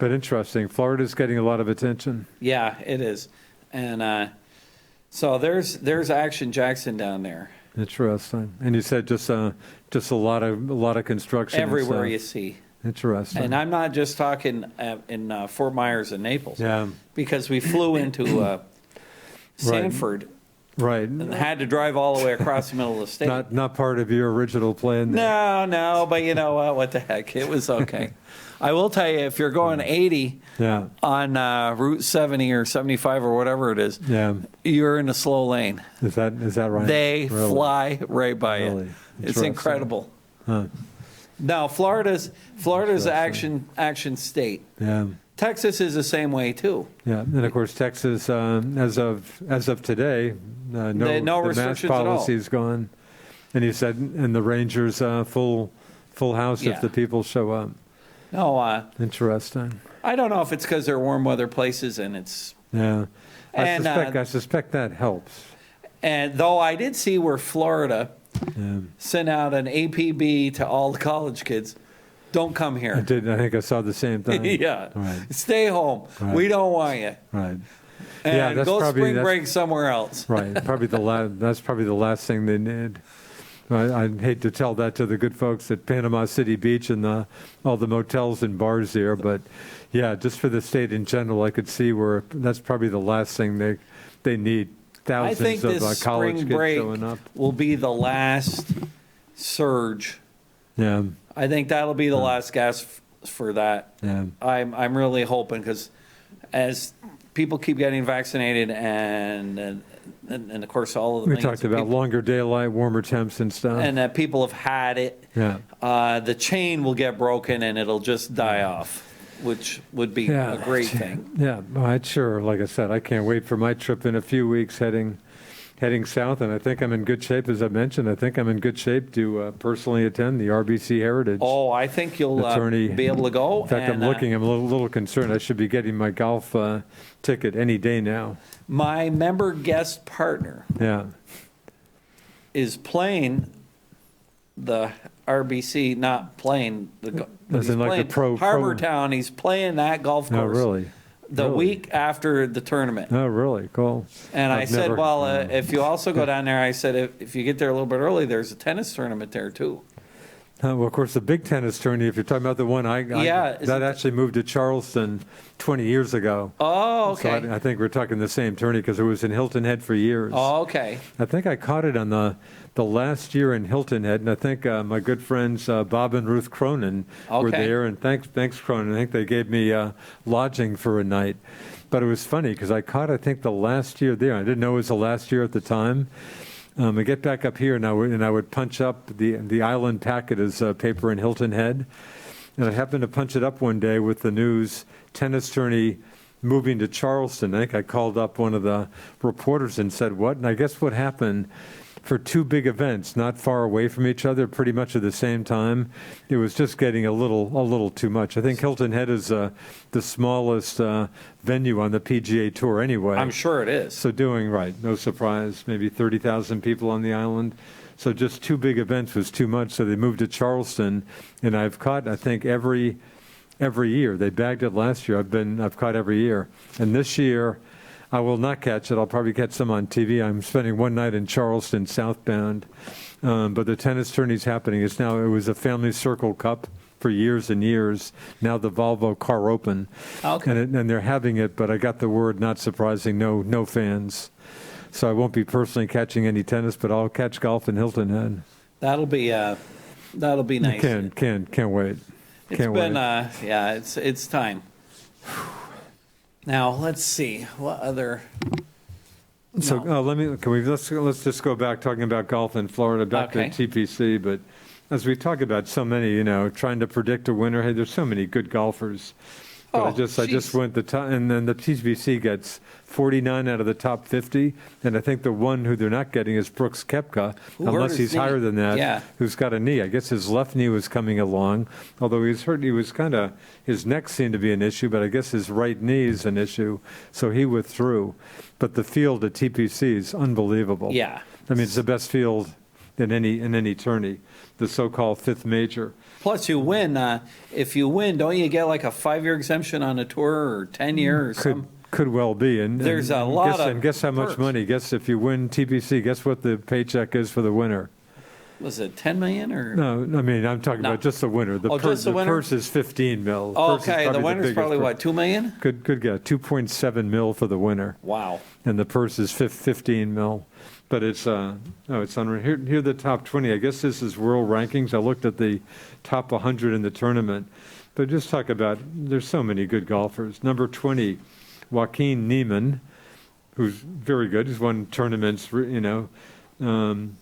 interesting. Florida's getting a lot of attention. Yeah, it is. And so there's Action Jackson down there. Interesting. And you said just a lot of construction everywhere you see. Interesting. And I'm not just talking in Fort Myers and Naples. Yeah. Because we flew into Sanford. Right. And had to drive all the way across the middle of the state. Not part of your original plan there. No, but you know what? What the heck? It was okay. I will tell you, if you're going 80 on Route 70 or 75 or whatever it is, you're in a slow lane. Is that right? They fly right by you. It's incredible. Huh. Now, Florida's action state. Yeah. Texas is the same way too. Yeah, and of course Texas, as of today, no restrictions the mask policy is gone, and he said, and the Rangers full house if the people show up. No, interesting. I don't know if it's because they're warm weather places and it's. Yeah, I suspect that helps. And though I did see where Florida sent out an APB to all the college kids. Don't come here. I did. I think I saw the same thing. Yeah. Right. Stay home. Right. We don't want you. Right. And that's go spring break somewhere else. Right. That's probably the last thing they need. I hate to tell that to the good folks at Panama City Beach and all the motels and bars there, but yeah, just for the state in general, I could see where that's probably the last thing they need. Thousands of college kids showing up. Will be the last surge. Yeah. I think that'll be the last gasp for that. Yeah. I'm really hoping because as people keep getting vaccinated and of course all of the we talked about longer daylight, warmer temps and stuff, and that people have had it. Yeah. The chain will get broken and it'll just die off, which would be a great thing. Yeah, sure. Like I said, I can't wait for my trip in a few weeks heading south, and I think I'm in good shape, as I mentioned. I think I'm in good shape to personally attend the RBC Heritage. Oh, I think you'll be able to go. In fact, I'm a little concerned. I should be getting my golf ticket any day now. My member guest partner is playing the RBC, not playing the as in like the pro Harbor Town. He's playing that golf course. Oh, really? The week after the tournament. Oh, really? Cool. And I said, if you also go down there, I said, if you get there a little bit early, there's a tennis tournament there too. Well, of course, the big tennis tournament, if you're talking about the one that actually moved to Charleston 20 years ago. Oh, okay. So I think we're talking the same tourney because it was in Hilton Head for years. Oh, okay. I think I caught it on the last year in Hilton Head, and I think my good friends Bob and Ruth Cronin were there, and thanks Cronin. I think they gave me lodging for a night. But it was funny because I caught, I think, the last year there. I didn't know it was the last year at the time. I get back up here, and I would punch up the island packet as paper in Hilton Head. And I happened to punch it up one day with the news, tennis tourney moving to Charleston. I think I called up one of the reporters and said, what? And I guess what happened, for two big events not far away from each other, pretty much at the same time, it was just getting a little too much. I think Hilton Head is the smallest venue on the PGA Tour anyway. I'm sure it is. So no surprise, maybe 30,000 people on the island. So just two big events was too much. So they moved to Charleston, and I've caught, I think, every year. They bagged it last year. I've caught every year, and this year I will not catch it. I'll probably catch some on TV. I'm spending one night in Charleston, southbound. But the tennis tourney's happening. It was a Family Circle Cup for years and years. Now the Volvo Car Open. Okay. And they're having it, but I got the word, not surprising, no fans. So I won't be personally catching any tennis, but I'll catch golf in Hilton Head. That'll be nice. Can't wait. It's time. Now let's see what other. So let's just go back talking about golf in Florida, back to TPC. But as we talk about so many, trying to predict a winner. Hey, there's so many good golfers. But I just went the top, and then the TPC gets 49 out of the top 50, and I think the one who they're not getting is Brooks Koepka, unless he's higher than that, who's got a knee. I guess his left knee was coming along, although he was hurt. He was his neck seemed to be an issue, but I guess his right knee is an issue, so he withdrew. But the field at TPC is unbelievable. Yeah. I mean, it's the best field in any tourney, the so-called fifth major. Plus, you win. If you win, don't you get like a 5-year exemption on a tour or 10-year or something? Could well be. And there's a lot of. And guess how much money? Guess if you win TPC, guess what the paycheck is for the winner? Was it 10 million or? No, I mean, I'm talking about just the winner. Just the winner? Purse is 15 mil. Oh, okay, the winner's probably what, 2 million? Good guess. 2.7 mil for the winner. Wow. And the purse is 15 mil. But it's unreal. Here are the top 20. I guess this is world rankings. I looked at the top 100 in the tournament. But just talk about, there's so many good golfers. Number 20, Joaquin Niemann, who's very good. He's won tournaments,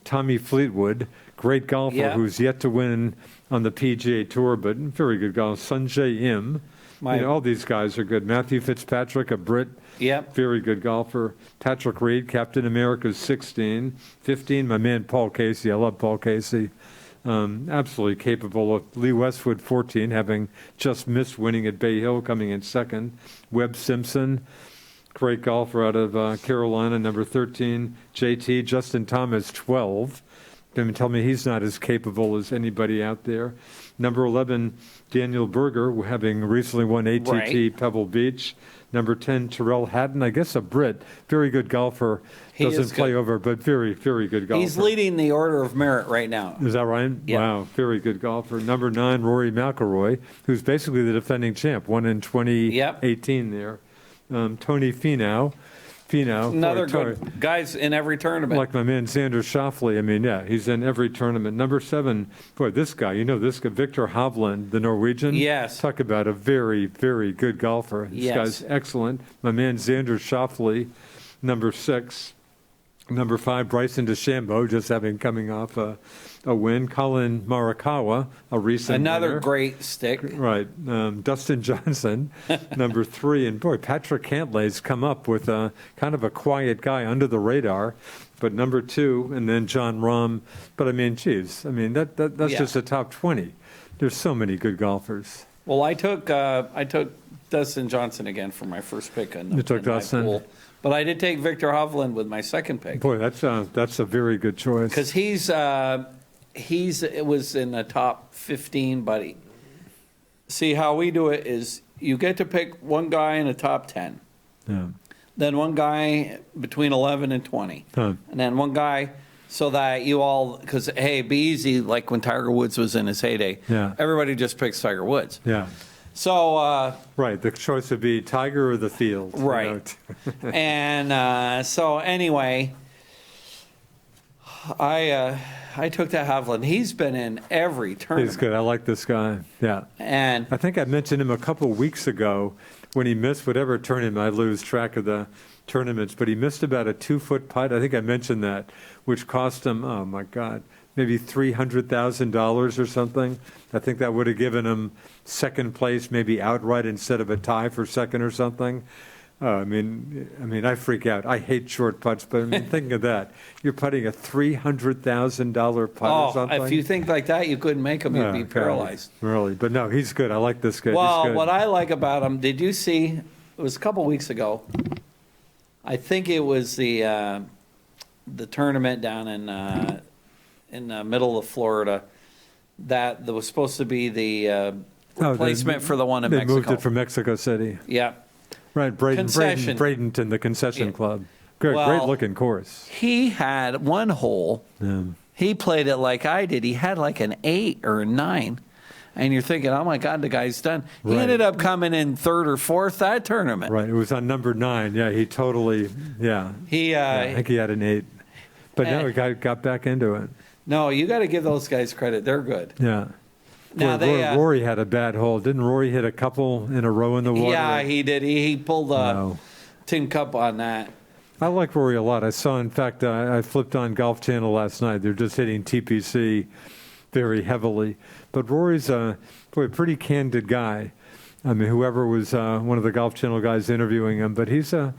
Tommy Fleetwood, great golfer who's yet to win on the PGA Tour, but very good golfer. Sungjae Im. All these guys are good. Matthew Fitzpatrick, a Brit, very good golfer. Patrick Reed, Captain America's 16. 15, my man Paul Casey. I love Paul Casey. Absolutely capable of. Lee Westwood, 14, having just missed winning at Bay Hill, coming in second. Webb Simpson, great golfer out of Carolina, number 13. JT, Justin Thomas, 12. Tell me he's not as capable as anybody out there. Number 11, Daniel Berger, having recently won ATT Pebble Beach. Number 10, Terrell Hatton, I guess a Brit, very good golfer. Doesn't play over, but very, very good golfer. He's leading the order of merit right now. Is that right? Yeah. Wow, very good golfer. Number 9, Rory McIlroy, who's basically the defending champ, won in 2018 there. Tony Finau. Another good guys in every tournament. Like my man Xander Schauffele. He's in every tournament. Number 7, this guy, Victor Hovland, the Norwegian. Yes. Talk about a very, very good golfer. This guy's excellent. My man Xander Schauffele, number 6. Number 5, Bryson DeChambeau, just coming off a win. Colin Morikawa, a recent Another winner. great stick. Right. Dustin Johnson, number 3. And boy, Patrick Cantlay's come up with a kind of a quiet guy under the radar. But number 2, and then John Rahm. But that's just the top 20. There's so many good golfers. Well, I took Dustin Johnson again for my first pick. You took Dustin? But I did take Victor Hovland with my second pick. Boy, that's a very good choice. Because it was in the top 15, buddy. See, how we do it is you get to pick one guy in the top 10. Yeah. Then one guy between 11 and 20. Huh. And then one guy so that you all, because, hey, it'd be easy, like when Tiger Woods was in his heyday. Yeah. Everybody just picks Tiger Woods. Yeah. So right, the choice would be Tiger or the field. Right. And so anyway, I took that Hovland. He's been in every tournament. He's good. I like this guy. Yeah. And I think I mentioned him a couple weeks ago when he missed whatever tournament. I lose track of the tournaments, but he missed about a 2-foot putt. I think I mentioned that, which cost him, oh my God, maybe $300,000 or something. I think that would have given him second place, maybe outright instead of a tie for second or something. I freak out. I hate short putts, but thinking of that, you're putting a $300,000 putt or something. If you think like that, you couldn't make him. You'd be paralyzed. Really, but no, he's good. I like this guy. Well, what I like about him, did you see? It was a couple weeks ago. I think it was the tournament down in the middle of Florida that was supposed to be the replacement for the one in Mexico. They moved it from Mexico City. Yeah. Right, Bradenton, the concession club. Great looking course. He had one hole. Yeah. He played it like I did. He had like an 8 or a 9. And you're thinking, oh my God, the guy's done. He ended up coming in 3rd or 4th that tournament. Right, it was on number 9. Yeah, he totally, I think he had an 8. But now he got back into it. No, you got to give those guys credit. They're good. Yeah. Now Rory had a bad hole. Didn't Rory hit a couple in a row in the water? Yeah, he did. He pulled a tin cup on that. I like Rory a lot. I saw, in fact, I flipped on Golf Channel last night. They're just hitting TPC very heavily. But Rory's a pretty candid guy. Whoever was one of the Golf Channel guys interviewing him, but he's a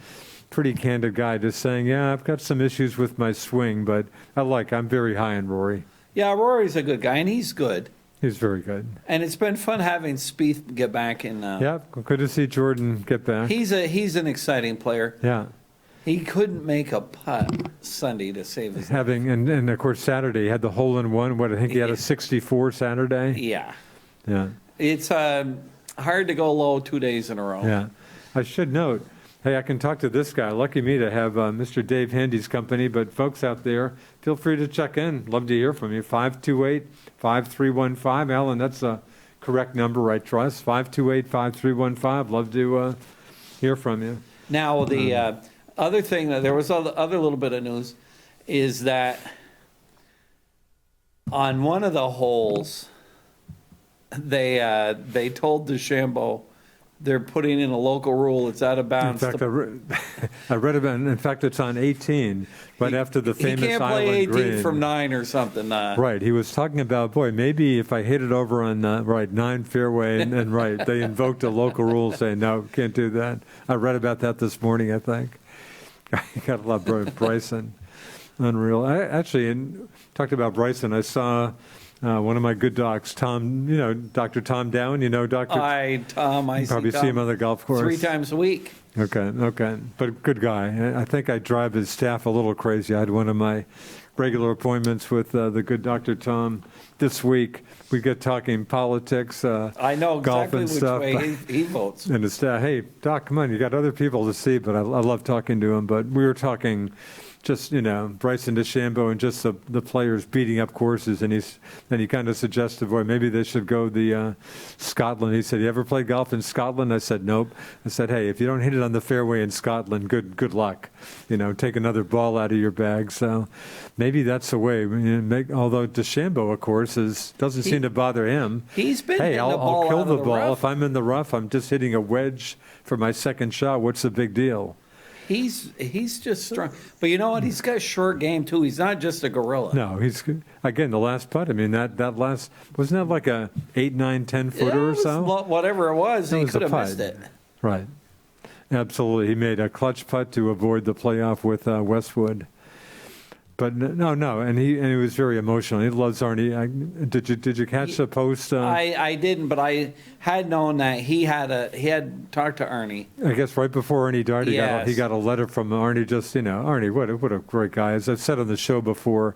pretty candid guy, just saying, I've got some issues with my swing, but I'm very high on Rory. Yeah, Rory's a good guy, and he's good. He's very good. And it's been fun having Spieth get back in. Yeah, good to see Jordan get back. He's an exciting player. Yeah. He couldn't make a putt Sunday to save his life. And of course Saturday he had the hole-in-one. I think he had a 64 Saturday. Yeah. Yeah. It's hard to go low 2 days in a row. Yeah. I should note, Hey, I can talk to this guy. Lucky me to have Mr. Dave Handy's company, but folks out there, feel free to check in. Love to hear from you. 528-5315. Alan, that's a correct number, right, Trust? 528-5315. Love to hear from you. Now, the other thing, there was other little bit of news, is that on one of the holes, they told DeChambeau they're putting in a local rule. It's out of bounds. In fact, I read about it. In fact, it's on 18, right after the famous He can't Island play 18 Green. from 9 or something. Right. He was talking about, boy, maybe if I hit it over on, 9 fairway, and right, they invoked a local rule saying, no, can't do that. I read about that this morning, I think. I got a lot of Bryson. Unreal. I actually talked about Bryson. I saw one of my good docs, Tom, Dr. Tom Down, Dr. I probably see him on the golf course 3 times a week. Okay. But good guy. I think I drive his staff a little crazy. I had one of my regular appointments with the good Dr. Tom this week. We get talking politics, I know golf exactly and which stuff. way he votes. And his staff, hey, Doc, come on, you got other people to see, but I love talking to him. But we were talking just, Bryson DeChambeau and just the players beating up courses. And he kind of suggested, boy, maybe they should go the Scotland. He said, you ever play golf in Scotland? I said, nope. I said, hey, if you don't hit it on the fairway in Scotland, good luck. Take another ball out of your bag. So maybe that's the way. Although DeChambeau, of course, doesn't seem to bother him. He's been hey, hitting the I'll ball kill out the of the ball. rough. If I'm in the rough, I'm just hitting a wedge for my second shot. What's the big deal? He's just strong. But you know what? He's got a short game, too. He's not just a gorilla. No, again, the last putt. I mean, that last, wasn't that like a 8, 9, 10 footer or so? Whatever it was, he could have missed it. Right. Absolutely. He made a clutch putt to avoid the playoff with Westwood. But no, and he was very emotional. He loves Arnie. Did you catch the post? I didn't, but I had known that he had talked to Arnie. I guess right before Arnie died, Yes. he got a letter from Arnie. Just Arnie, what a great guy. As I've said on the show before,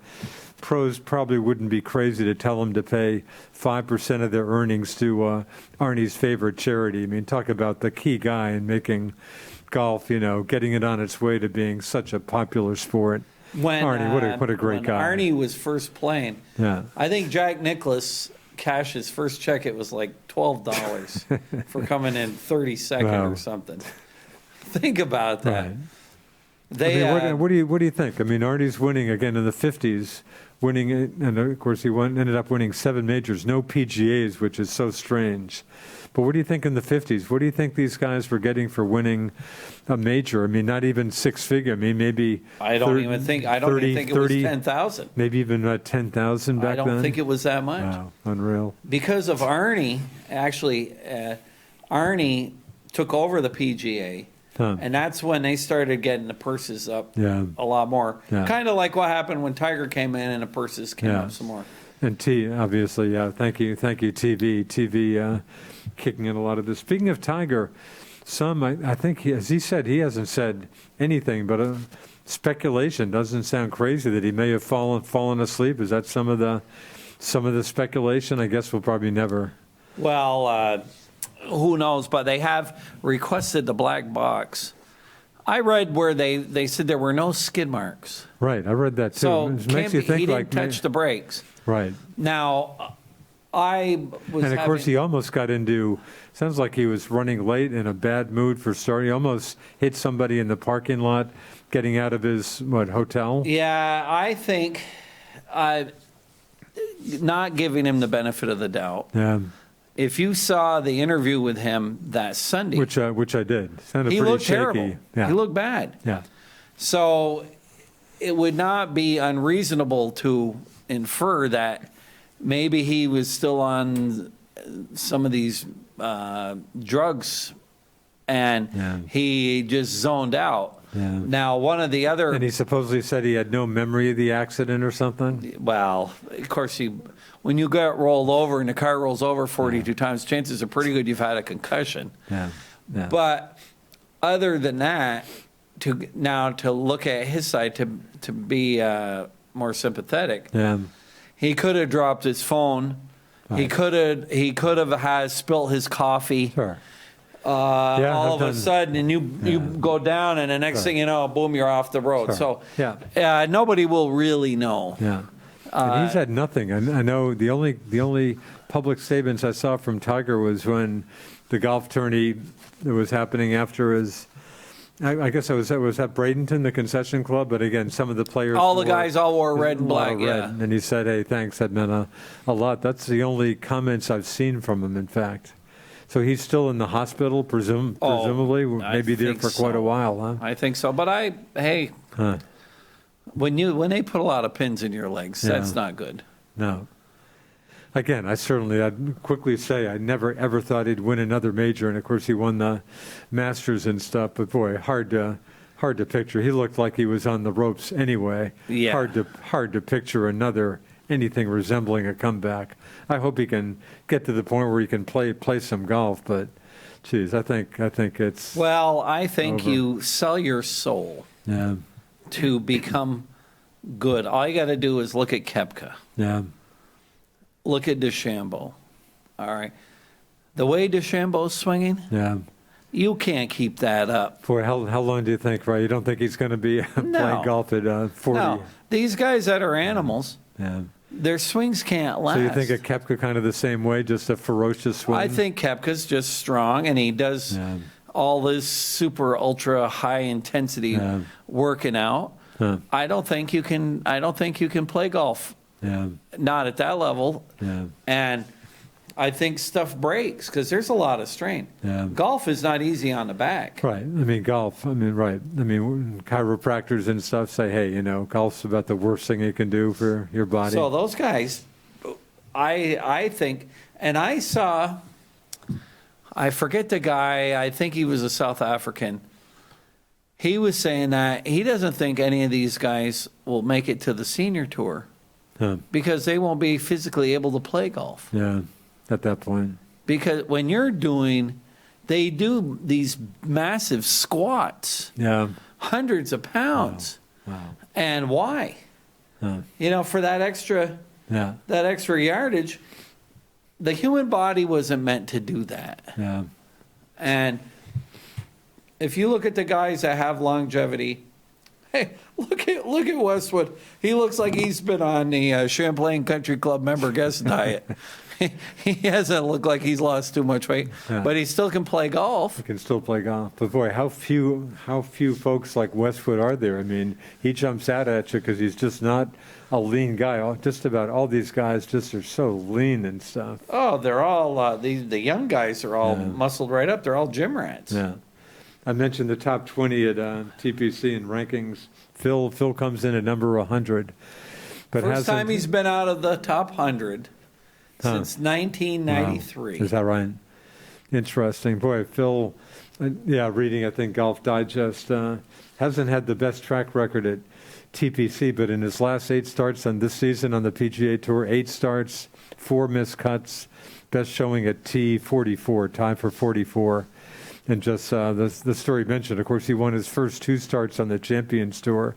pros probably wouldn't be crazy to tell him to pay 5% of their earnings to Arnie's favorite charity. I mean, talk about the key guy in making golf, getting it on its way to being such a popular sport. When Arnie, what a great guy. Arnie was first playing, yeah. I think Jack Nicklaus cashed his first check. It was like $12 for coming in 32nd or something. Think about that. Right. What do you think? I mean, Arnie's winning again in the 50s, winning it, and of course he ended up winning 7 majors, no PGAs, which is so strange. But what do you think in the 50s? What do you think these guys were getting for winning a major? I mean, not even 6-figure. I mean, maybe I don't even think it was 10,000. Maybe even 10,000 back then. I don't think it was that much. Wow, unreal. Because of Arnie, actually, Arnie took over the PGA. And that's when they started getting the purses up a lot more. Yeah. Kind of like what happened when Tiger came in and the purses came up some more. And obviously, thank you, TV kicking in a lot of this. Speaking of Tiger, I think, as he said, he hasn't said anything, but speculation. Doesn't sound crazy that he may have fallen asleep. Is that some of the speculation? I guess we'll probably never. Well, who knows? But they have requested the black box. I read where they said there were no skid marks. Right, I read that too. So it makes you think he didn't touch the brakes. Right. Now, And of course, he almost got into, sounds like he was running late in a bad mood for starting. He almost hit somebody in the parking lot getting out of his, hotel? Yeah, I think not giving him the benefit of the doubt. Yeah. If you saw the interview with him that Sunday. Which I did. Sounded he pretty looked shaky. terrible. Yeah. He looked bad. Yeah. So it would not be unreasonable to infer that maybe he was still on some of these drugs and he just zoned out. Yeah. Now, one of the other... And he supposedly said he had no memory of the accident or something? Well, of course, when you get rolled over and the car rolls over 42 times, chances are pretty good you've had a concussion. Yeah. Yeah. But other than that, to look at his side, to be more sympathetic, he could have dropped his phone. Right. He could have spilt his coffee. Sure. all of a sudden, and you go down, and the next thing you know, boom, you're off the road. Sure. So nobody will really know. Yeah. And he's had nothing. I know the only public statements I saw from Tiger was when the golf tourney that was happening after his. I guess it was at Bradenton, the concession club, but again, some of the players. All the guys all wore red and black, And he said, "Hey, thanks, that meant a lot." That's the only comments I've seen from him, in fact. So he's still in the hospital, presumably, maybe there for quite a while, huh? I think so, but when they put a lot of pins in your legs, that's not good. No. Again, I'd quickly say I never ever thought he'd win another major, and of course he won the Masters and stuff. But boy, hard to picture. He looked like he was on the ropes anyway. Yeah. Hard to picture anything resembling a comeback. I hope he can get to the point where he can play some golf. But, geez, I think it's. Well, I think over. You sell your soul. Yeah. To become good. All you got to do is look at Koepka. Yeah. Look at DeChambeau. All right. The way DeChambeau's swinging, you can't keep that up. Boy, how long do you think, right? You don't think he's going to be playing golf at 40? No. These guys that are animals, their swings can't last. So you think of Koepka kind of the same way, just a ferocious swing? I think Koepka's just strong, and he does all this super ultra high intensity working out. I don't think you can play golf. Yeah. Not at that level. Yeah. And I think stuff breaks because there's a lot of strain. Yeah. Golf is not easy on the back. Right. Right. Chiropractors and stuff say, hey, golf's about the worst thing you can do for your body. So those guys, I think, and I forget the guy, I think he was a South African. He was saying that he doesn't think any of these guys will make it to the senior tour. Because they won't be physically able to play golf. Yeah, at that point. Because when they do these massive squats. Yeah. Hundreds of pounds. Wow. And why? For that extra yardage, the human body wasn't meant to do that. Yeah. And if you look at the guys that have longevity, hey, look at Westwood. He looks like he's been on the Champlain Country Club member guest diet. He hasn't looked like he's lost too much weight, but he still can play golf. He can still play golf. But boy, how few folks like Westwood are there? I mean, he jumps out at you because he's just not a lean guy. Just about all these guys just are so lean and stuff. Oh, they're all the young guys are all muscled right up. They're all gym rats. Yeah. I mentioned the top 20 at TPC in rankings. Phil comes in at number 100. But First time he's been out of the top 100 since 1993. Wow. Is that right? Interesting. Boy, Phil, reading, I think, Golf Digest, hasn't had the best track record at TPC, but in his last 8 starts on this season on the PGA Tour, 8 starts, 4 missed cuts, best showing at T44, tied for 44. And just the story mentioned, of course, he won his first 2 starts on the Champions Tour.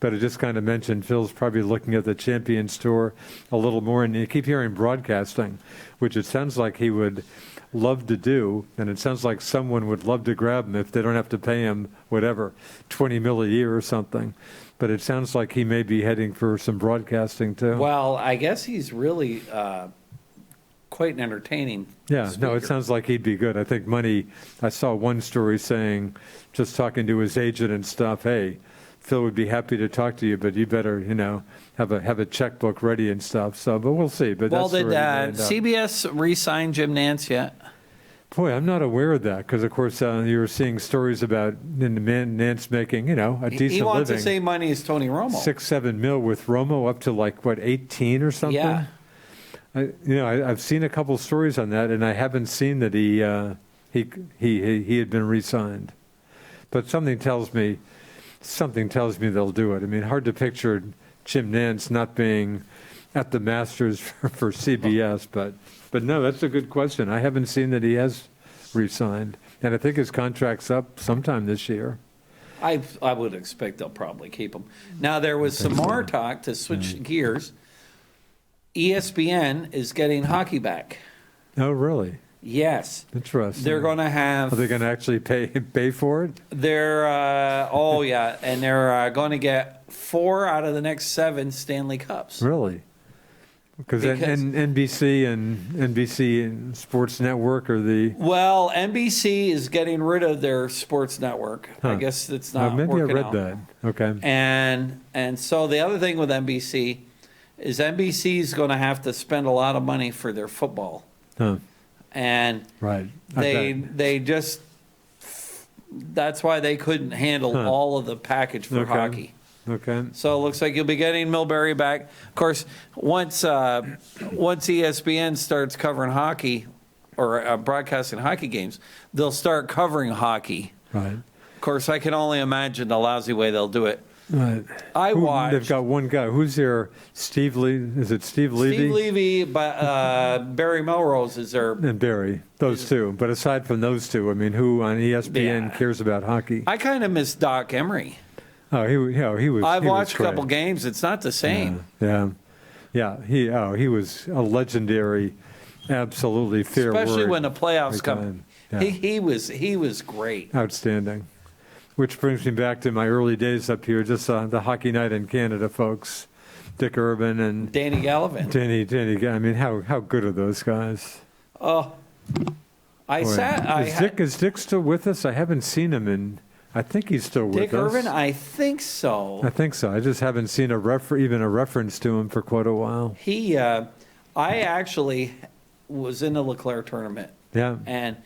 But it just kind of mentioned Phil's probably looking at the Champions Tour a little more. And you keep hearing broadcasting, which it sounds like he would love to do. And it sounds like someone would love to grab him if they don't have to pay him, whatever, $20 million a year or something. But it sounds like he may be heading for some broadcasting, too. Well, I guess he's really quite an entertaining speaker. No, it sounds like he'd be good. I think I saw one story saying, just talking to his agent and stuff, hey, Phil would be happy to talk to you, but you better, have a checkbook ready and stuff. So, but we'll see. But well, did CBS re-sign Jim Nantz yet? Boy, I'm not aware of that because, of course, you were seeing stories about Nantz making, a decent living. He wants the same money as Tony Romo. $6-7 million with Romo up to 18 or something. Yeah. I've seen a couple stories on that, and I haven't seen that he had been re-signed. But something tells me they'll do it. I mean, hard to picture Jim Nantz not being at the Masters for CBS, but no, that's a good question. I haven't seen that he has re-signed, and I think his contract's up sometime this year. I would expect they'll probably keep him. Now, there was some more talk to switch gears. ESPN is getting hockey back. Oh, really? Yes. Interesting. They're going to have. Are they going to actually pay for it? They're and they're going to get 4 out of the next 7 Stanley Cups. Really? Because NBC and Sports Network are the. Well, NBC is getting rid of their sports network. Huh. I guess it's not. Maybe working I read out. that. Okay. And so the other thing with NBC is NBC is going to have to spend a lot of money for their football. Huh. And right. they just that's why they couldn't handle all of the package for hockey. Okay. So it looks like you'll be getting Milbury back. Of course, once ESPN starts covering hockey or broadcasting hockey games, they'll start covering hockey. Right. Of course, I can only imagine the lousy way they'll do it. Right. They've got one guy. Who's there? Steve Lee? Is it Steve Levy? Steve Levy, but Barry Melrose is there. And Barry, those two. But aside from those two, I mean, who on ESPN cares about hockey? I kind of miss Doc Emery. Oh, he was. I've watched a couple games. It's not the same. Yeah. He was a legendary, absolutely fair Especially word when the playoffs come. Yeah. He was great. Outstanding. Which brings me back to my early days up here, just the Hockey Night in Canada folks, Dick Urban and Danny Gallivan. Danny. I mean, how good are those guys? Oh, Is Dick still with us? I haven't seen him in. I think he's still with us. Dick Urban, I think so. I just haven't seen even a reference to him for quite a while. I actually was in the LeClaire tournament. Yeah. And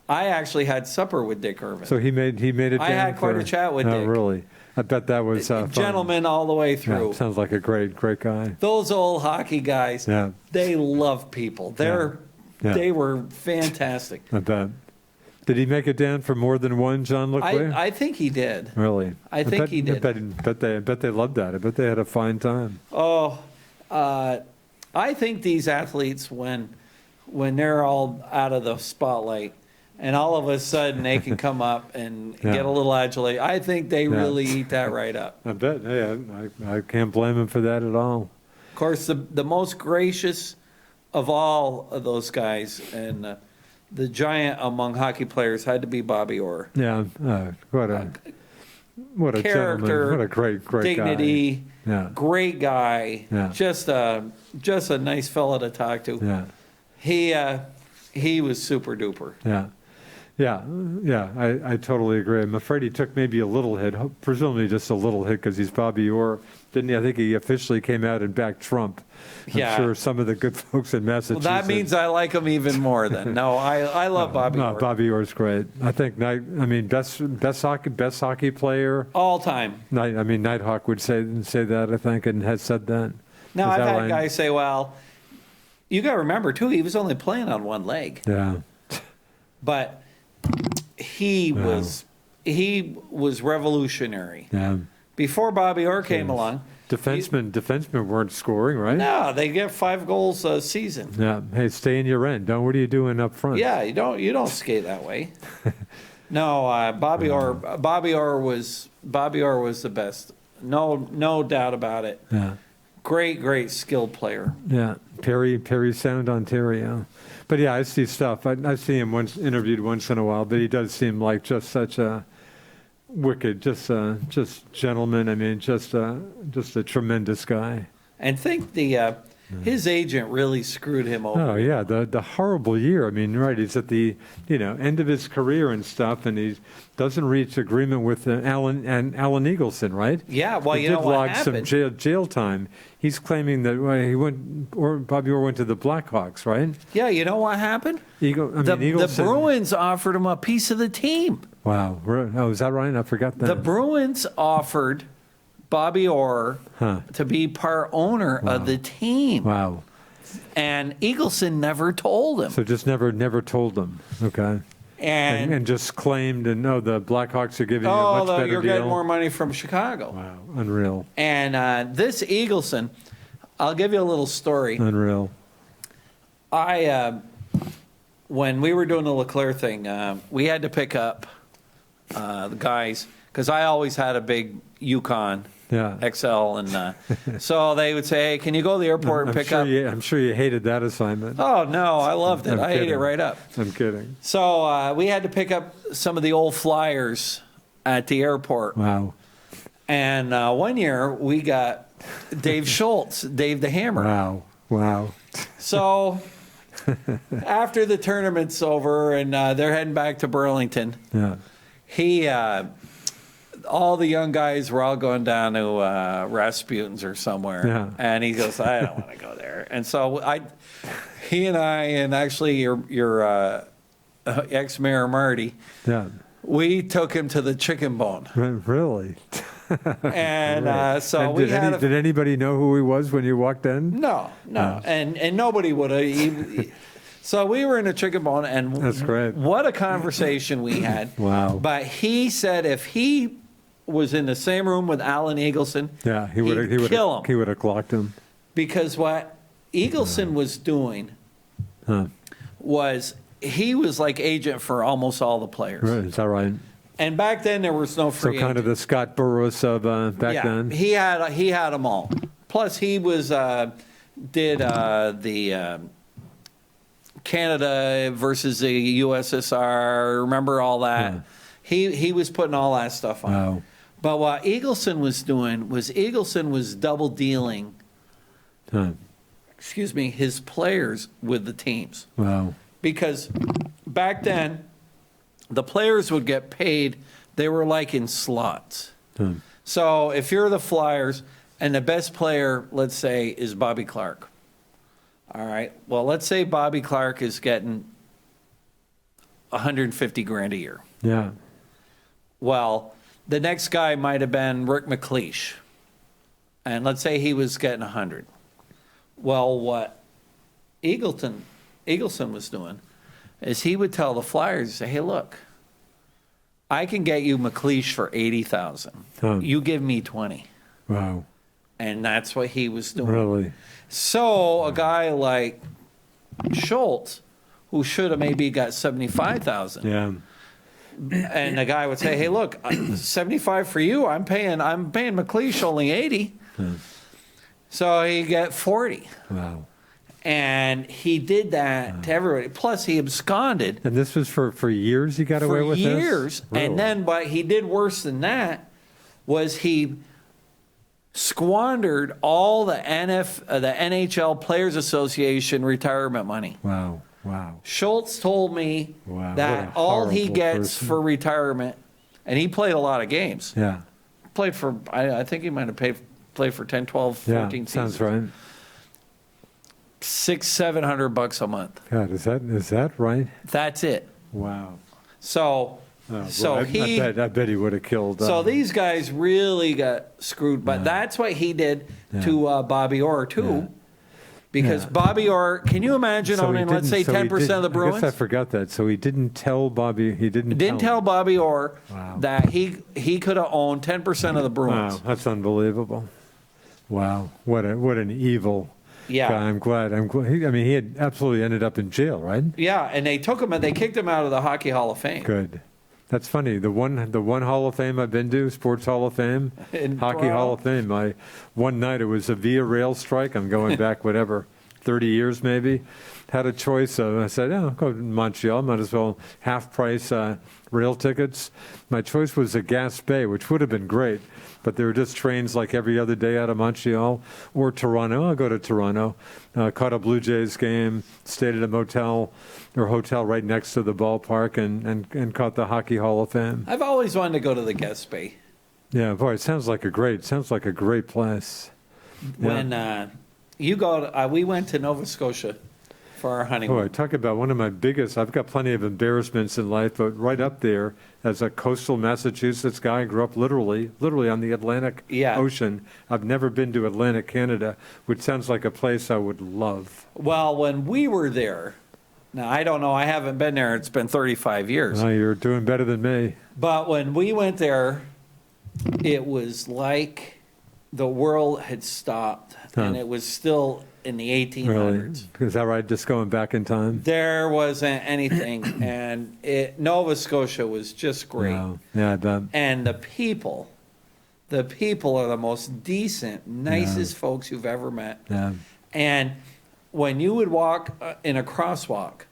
I actually had supper with Dick Urban. So he made it down. I had quite a chat with Dick. Oh, really? I bet that was fun. Gentleman all the way through. Yeah, sounds like a great guy. Those old hockey guys, they love people. They were fantastic. I bet. Did he make it down for more than one, John LeClaire? I think he did. Really? I think he did. I bet they loved that. I bet they had a fine time. Oh, I think these athletes, when they're all out of the spotlight, and all of a sudden they can come up and get a little adulation, I think they really eat that right up. I bet. Yeah, I can't blame them for that at all. Of course, the most gracious of all of those guys, and the giant among hockey players, had to be Bobby Orr. Yeah, what a character, gentleman, what a great dignity, guy. Great guy, just a nice fella to talk to. Yeah, he was super duper. I totally agree. I'm afraid he took maybe a little hit, presumably just a little hit because he's Bobby Orr. Didn't he? I think he officially came out and backed Trump. I'm sure some of the good folks in Massachusetts. Well, that means I like him even more then. No, I love Bobby Orr. Bobby Orr's great. I think best hockey player. All time. Nighthawk would say that, I think, and has said that. Now, I've had guys say, well, you got to remember, too, he was only playing on one leg. Yeah. But he was revolutionary. Yeah. Before Bobby Orr came along, defensemen weren't scoring, right? No, they get 5 goals a season. Yeah. Hey, stay in your end. What are you doing up front? Yeah, you don't skate that way. No, Bobby Orr was the best. No doubt about it. Yeah. Great skilled player. Yeah. Perry Sound, Ontario. But yeah, I see stuff. I see him interviewed once in a while, but he does seem like just such a wicked, just gentleman. I mean, just a tremendous guy. And think his agent really screwed him over. Oh yeah, the horrible year. I mean, right? He's at the end of his career and stuff, and he doesn't reach agreement with Alan Eagleson, right? Yeah, well, he you know what happened? Did log some jail time. He's claiming that Bobby Orr went to the Blackhawks, right? Yeah, you know what happened? Eagleson, the Bruins offered him a piece of the team. Wow. Oh, is that right? I forgot that. The Bruins offered Bobby Orr to be part owner of the team. Wow. And Eagleson never told him. So just never told them. Okay. And just claimed, and the Blackhawks are giving you a much better deal. You're getting more money from Chicago. Wow. Unreal. And this Eagleson, I'll give you a little story. Unreal. When we were doing the LeClaire thing, we had to pick up the guys, because I always had a big Yukon XL, and so they would say, hey, can you go to the airport and pick up? I'm sure you hated that assignment. Oh, no, I loved it. I ate it right up. I'm kidding. So we had to pick up some of the old flyers at the airport. Wow. And one year we got Dave Schultz, Dave the Hammer. Wow. So after the tournament's over and they're heading back to Burlington, he, all the young guys were all going down to Rasputin's or somewhere. And he goes, I don't want to go there. And so he and I, and actually your ex-mayor Marty, we took him to the Chicken Bone. Really? And so and we did anybody know who he was when you walked in? No. And nobody would have. So we were in a Chicken Bone, and that's great. What a conversation we had. Wow. But he said if he was in the same room with Alan Eagleson, he would kill him. He would have clocked him. Because what Eagleson was doing was he was like agent for almost all the players. Right, is that right? And back then there was no free agent. So kind of the Scott Burris of back then. He had them all. Plus he was did the Canada versus the USSR. Remember all that? He was putting all that stuff on. Wow. But what Eagleson was doing was double dealing. His players with the teams. Wow. Because back then, the players would get paid. They were like in slots. So if you're the Flyers and the best player, let's say, is Bobby Clark. All right. Well, let's say Bobby Clark is getting $150,000 a year. Yeah. Well, the next guy might have been Rick McLeish. And let's say he was getting 100. Well, what Eagleson was doing is he would tell the Flyers, say, hey, look, I can get you McLeish for $80,000. You give me 20. Wow. And that's what he was doing. Really? So a guy like Schultz, who should have maybe got 75,000. Yeah. And the guy would say, hey, look, 75 for you. I'm paying McLeish only 80. So he got 40. Wow. And he did that to everybody. Plus, he absconded. And this was for years he got away with this? For years. Really? And then what he did worse than that was he squandered all the NHL Players Association retirement money. Wow. Schultz told me that all he gets for retirement, and he played a lot of games. Yeah. Played for, I think he might have played for 10, 12, 14 seasons. Sounds right. $600-700 a month. God, is that right? That's it. Wow. So I bet he would have killed. So these guys really got screwed, but that's what he did to Bobby Orr too. Because Bobby Orr, can you imagine owning, let's say, 10% of the Bruins? I guess I forgot that. So he didn't tell Bobby. He didn't tell Bobby Orr that he could have owned 10% of the Bruins. Wow, that's unbelievable. Wow, what an evil guy. I'm glad. He had absolutely ended up in jail, right? Yeah, and they took him and they kicked him out of the Hockey Hall of Fame. Good. That's funny. The one Hall of Fame I've been to, Sports Hall of Fame, Hockey Hall of Fame. One night it was a Via Rail strike. I'm going back 30 years maybe. Had a choice of, I said, I'll go to Montreal. Might as well half price rail tickets. My choice was a Gaspé, which would have been great, but there were just trains like every other day out of Montreal, or Toronto. I'll go to Toronto. Caught a Blue Jays game, stayed at a motel or hotel right next to the ballpark, and caught the Hockey Hall of Fame. I've always wanted to go to the Gaspé. Yeah, boy, it sounds like a great place. When you go, we went to Nova Scotia for our honeymoon. Boy, talk about one of my biggest. I've got plenty of embarrassments in life, but right up there as a coastal Massachusetts guy, I grew up literally on the Atlantic Ocean. I've never been to Atlantic Canada, which sounds like a place I would love. Well, when we were there, now I don't know, I haven't been there. It's been 35 years. Oh, you're doing better than me. But when we went there, it was like the world had stopped, and it was still in the 1800s. Really? Is that right? Just going back in time? There wasn't anything, and Nova Scotia was just great. Wow. Yeah, I bet. And the people The people are the most decent, nicest folks you've ever met. Yeah. And when you would walk in a crosswalk,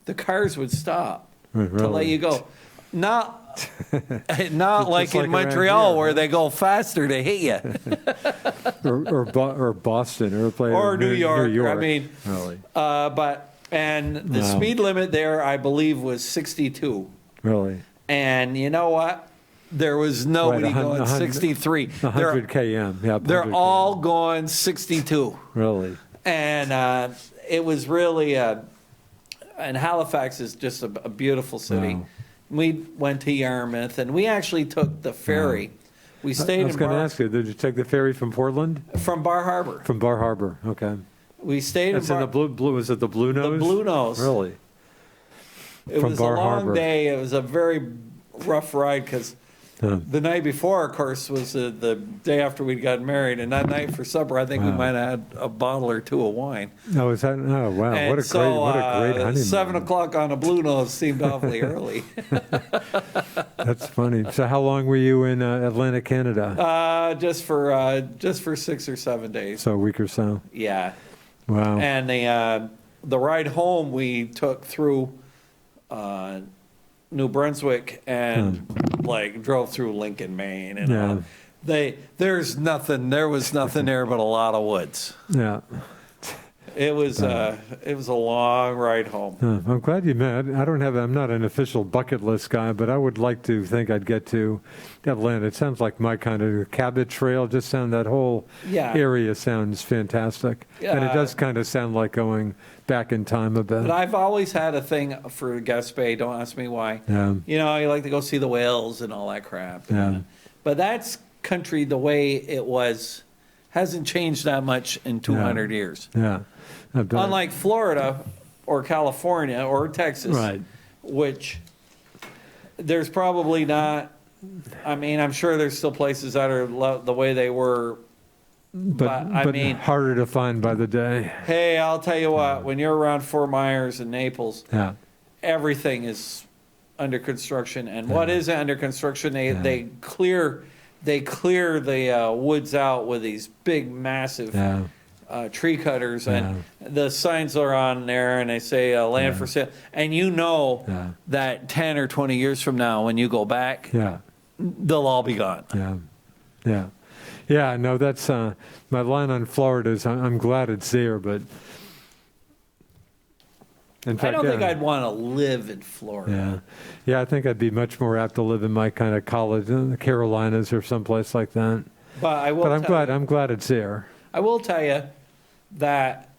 the cars would stop to let you go. Not like in Montreal where they go faster to hit you. or Boston or New York. I mean, really. And the speed limit there, I believe, was 62. Really? And you know what? There was nobody going 63. 100 km. Yeah, they're all going 62. Really? And it was really, and Halifax is just a beautiful city. Wow. We went to Yarmouth, and we actually took the ferry. Wow. We stayed. I was going to ask you, did you take the ferry from Portland? From Bar Harbor. From Bar Harbor. Okay. We stayed in the blue. Was it the Blue Nose? The Blue Nose. Really? It was a long day. It was a very rough ride because the night before, of course, was the day after we'd gotten married, and that night for supper, I think we might have had a bottle or two of wine. Oh, is that? Oh, wow! And what a great honeymoon. 7:00 on a Blue Nose seemed awfully early. That's funny. So, how long were you in Atlantic Canada? Just for 6 or 7 days. So a week or so. Yeah. Wow. And the ride home we took through New Brunswick and drove through Lincoln, Maine, and there was nothing there but a lot of woods. Yeah. It was a long ride home. I'm glad you met. I'm not an official bucket list guy, but I would like to think I'd get to Atlanta. It sounds like my kind of Cabot Trail. That whole area sounds fantastic. Yeah. And it does kind of sound like going back in time a bit. But I've always had a thing for Gaspé. Don't ask me why. Yeah. You like to go see the whales and all that crap. Yeah. But that's country the way it was. Hasn't changed that much in 200 years. Yeah. Unlike Florida or California or Texas, right, which there's probably not. I mean, I'm sure there's still places that are the way they were. But I mean, harder to find by the day. Hey, I'll tell you what, when you're around Fort Myers and Naples, everything is under construction. And what is under construction? They clear the woods out with these big, massive tree cutters, and the signs are on there, and they say land for sale. And that 10 or 20 years from now, when you go back, they'll all be gone. Yeah. No, that's my line on Florida is I'm glad it's there, but in fact, I don't think I'd want to live in Florida. Yeah, I think I'd be much more apt to live in my kind of college in the Carolinas or someplace like that. But I'm glad it's there. I will tell you that,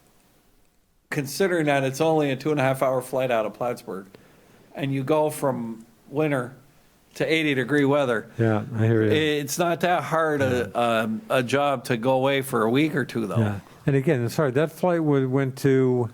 considering that it's only a 2.5-hour flight out of Plattsburgh, and you go from winter to 80-degree weather. Yeah, I hear you. It's not that hard a job to go away for a week or two, though. Yeah. And again, sorry, that flight went to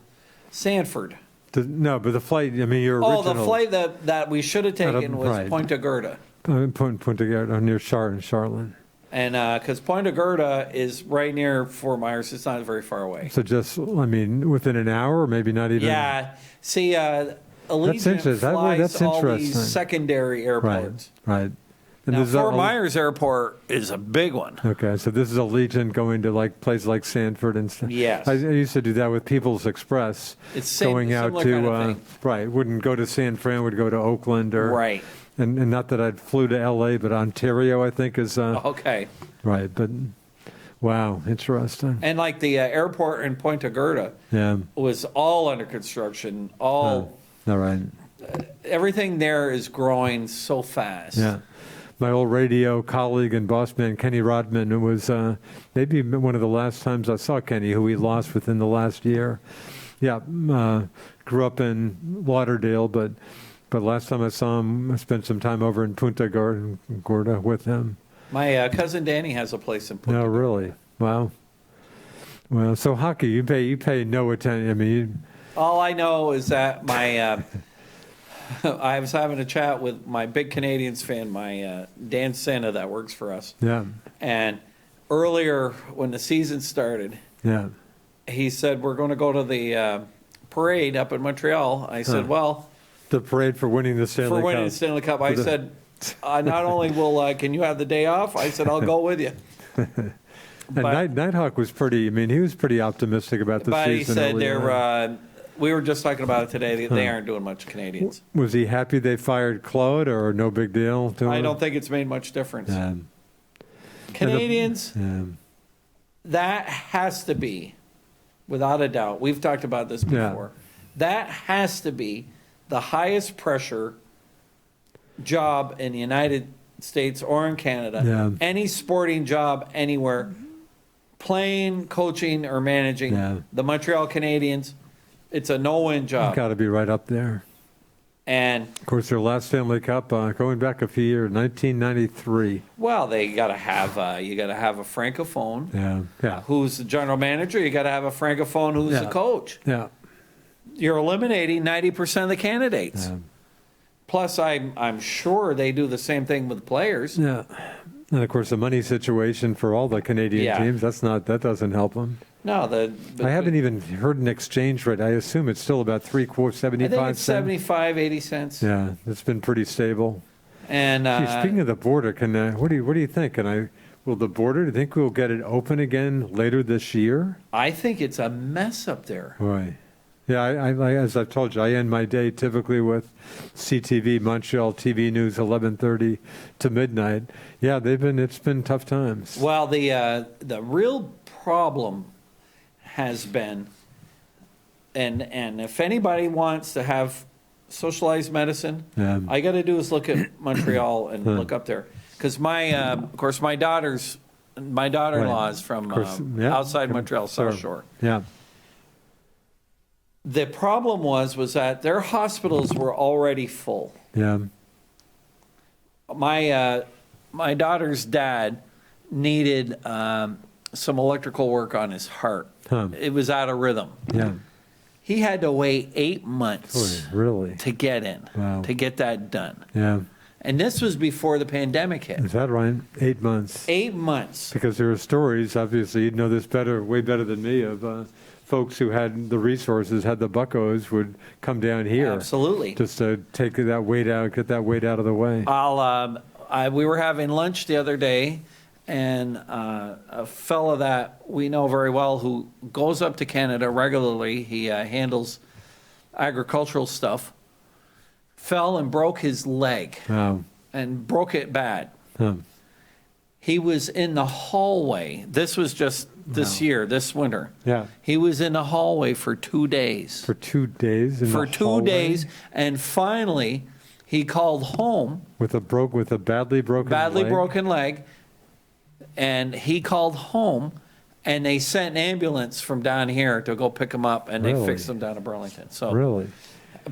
Sanford. No, but the flight, I mean, your original... Oh, the flight that we should have taken was Punta Gorda. Punta Gorda, near Charlotte. And because Punta Gorda is right near Fort Myers, it's not very far away. So just, I mean, within an hour, or maybe not even... Yeah. See, Allegiant flies all these secondary airports. Right. And now, Fort Myers Airport is a big one. Okay, so this is Allegiant going to places like Sanford and stuff. Yes. I used to do that with People's Express. It's going out to kind of right. Wouldn't go to San Fran. Would go to Oakland or right. And not that I flew to L.A., but Ontario I think is okay. Right, but wow, interesting. And like the airport in Punta Gorda, was all under construction. All right. Everything there is growing so fast. Yeah. My old radio colleague and boss man, Kenny Rodman, it was maybe one of the last times I saw Kenny, who we lost within the last year. Yeah, grew up in Lauderdale, but last time I saw him, I spent some time over in Punta Gorda with him. My cousin Danny has a place in Punta Gorda. No, really? Wow. Well, so hockey, you pay no attention. I mean, all I know is that my... I was having a chat with my big Canadians fan, my Dan Senna that works for us. Yeah. And earlier when the season started, he said, we're going to go to the parade up in Montreal. I said, well... The parade for winning the Stanley Cup. For winning the Stanley Cup. I said, not only can you have the day off, I said, I'll go with you. And Nighthawk was he was pretty optimistic about the season. But he said we were just talking about it today, they aren't doing much, Canadians. Was he happy they fired Claude, or no big deal to him? I don't think it's made much difference. Canadians, that has to be, without a doubt, we've talked about this before, that has to be the highest pressure job in the United States or in Canada. Any sporting job anywhere, playing, coaching, or managing, the Montreal Canadiens, it's a no-win job. Got to be right up there. And of course, their last Stanley Cup, going back a few years, 1993. Well, they got to have a francophone. Who's the general manager? You got to have a francophone who's the coach. You're eliminating 90% of the candidates. Plus, I'm sure they do the same thing with players. And of course, the money situation for all the Canadian teams, that doesn't help them. No, I haven't even heard an exchange rate. I assume it's still about 75 cents. I think it's 75, 80 cents. Yeah, it's been pretty stable. And speaking of the border, what do you think? Will the border? Do you think we'll get it open again later this year? I think it's a mess up there. Right. Yeah, I as I've told you, I end my day typically with CTV, Montreal TV News, 11:30 to midnight. Yeah, it's been tough times. Well, the real problem has been, and if anybody wants to have socialized medicine, all I got to do is look at Montreal and look up there, because of course my daughter-in-law is from outside Montreal, South Shore. Yeah. The problem was that their hospitals were already full. Yeah. My daughter's dad needed some electrical work on his heart. It was out of rhythm. Yeah. He had to wait 8 months to get in, to get that done. Yeah. And this was before the pandemic hit. Is that right? 8 months. 8 months. Because there are stories, obviously, you'd know this way better than me, of folks who had the resources, had the buckos, would come down here. Absolutely. Just to take that weight out, get that weight out of the way. We were having lunch the other day, and a fella that we know very well who goes up to Canada regularly, he handles agricultural stuff, fell and broke his leg. And broke it bad. He was in the hallway. This was just this year, this winter. Yeah. He was in the hallway for 2 days. For 2 days? For 2 days, and finally he called home with a badly broken leg. And he called home, and they sent an ambulance from down here to go pick him up, and they fixed him down to Burlington. So really,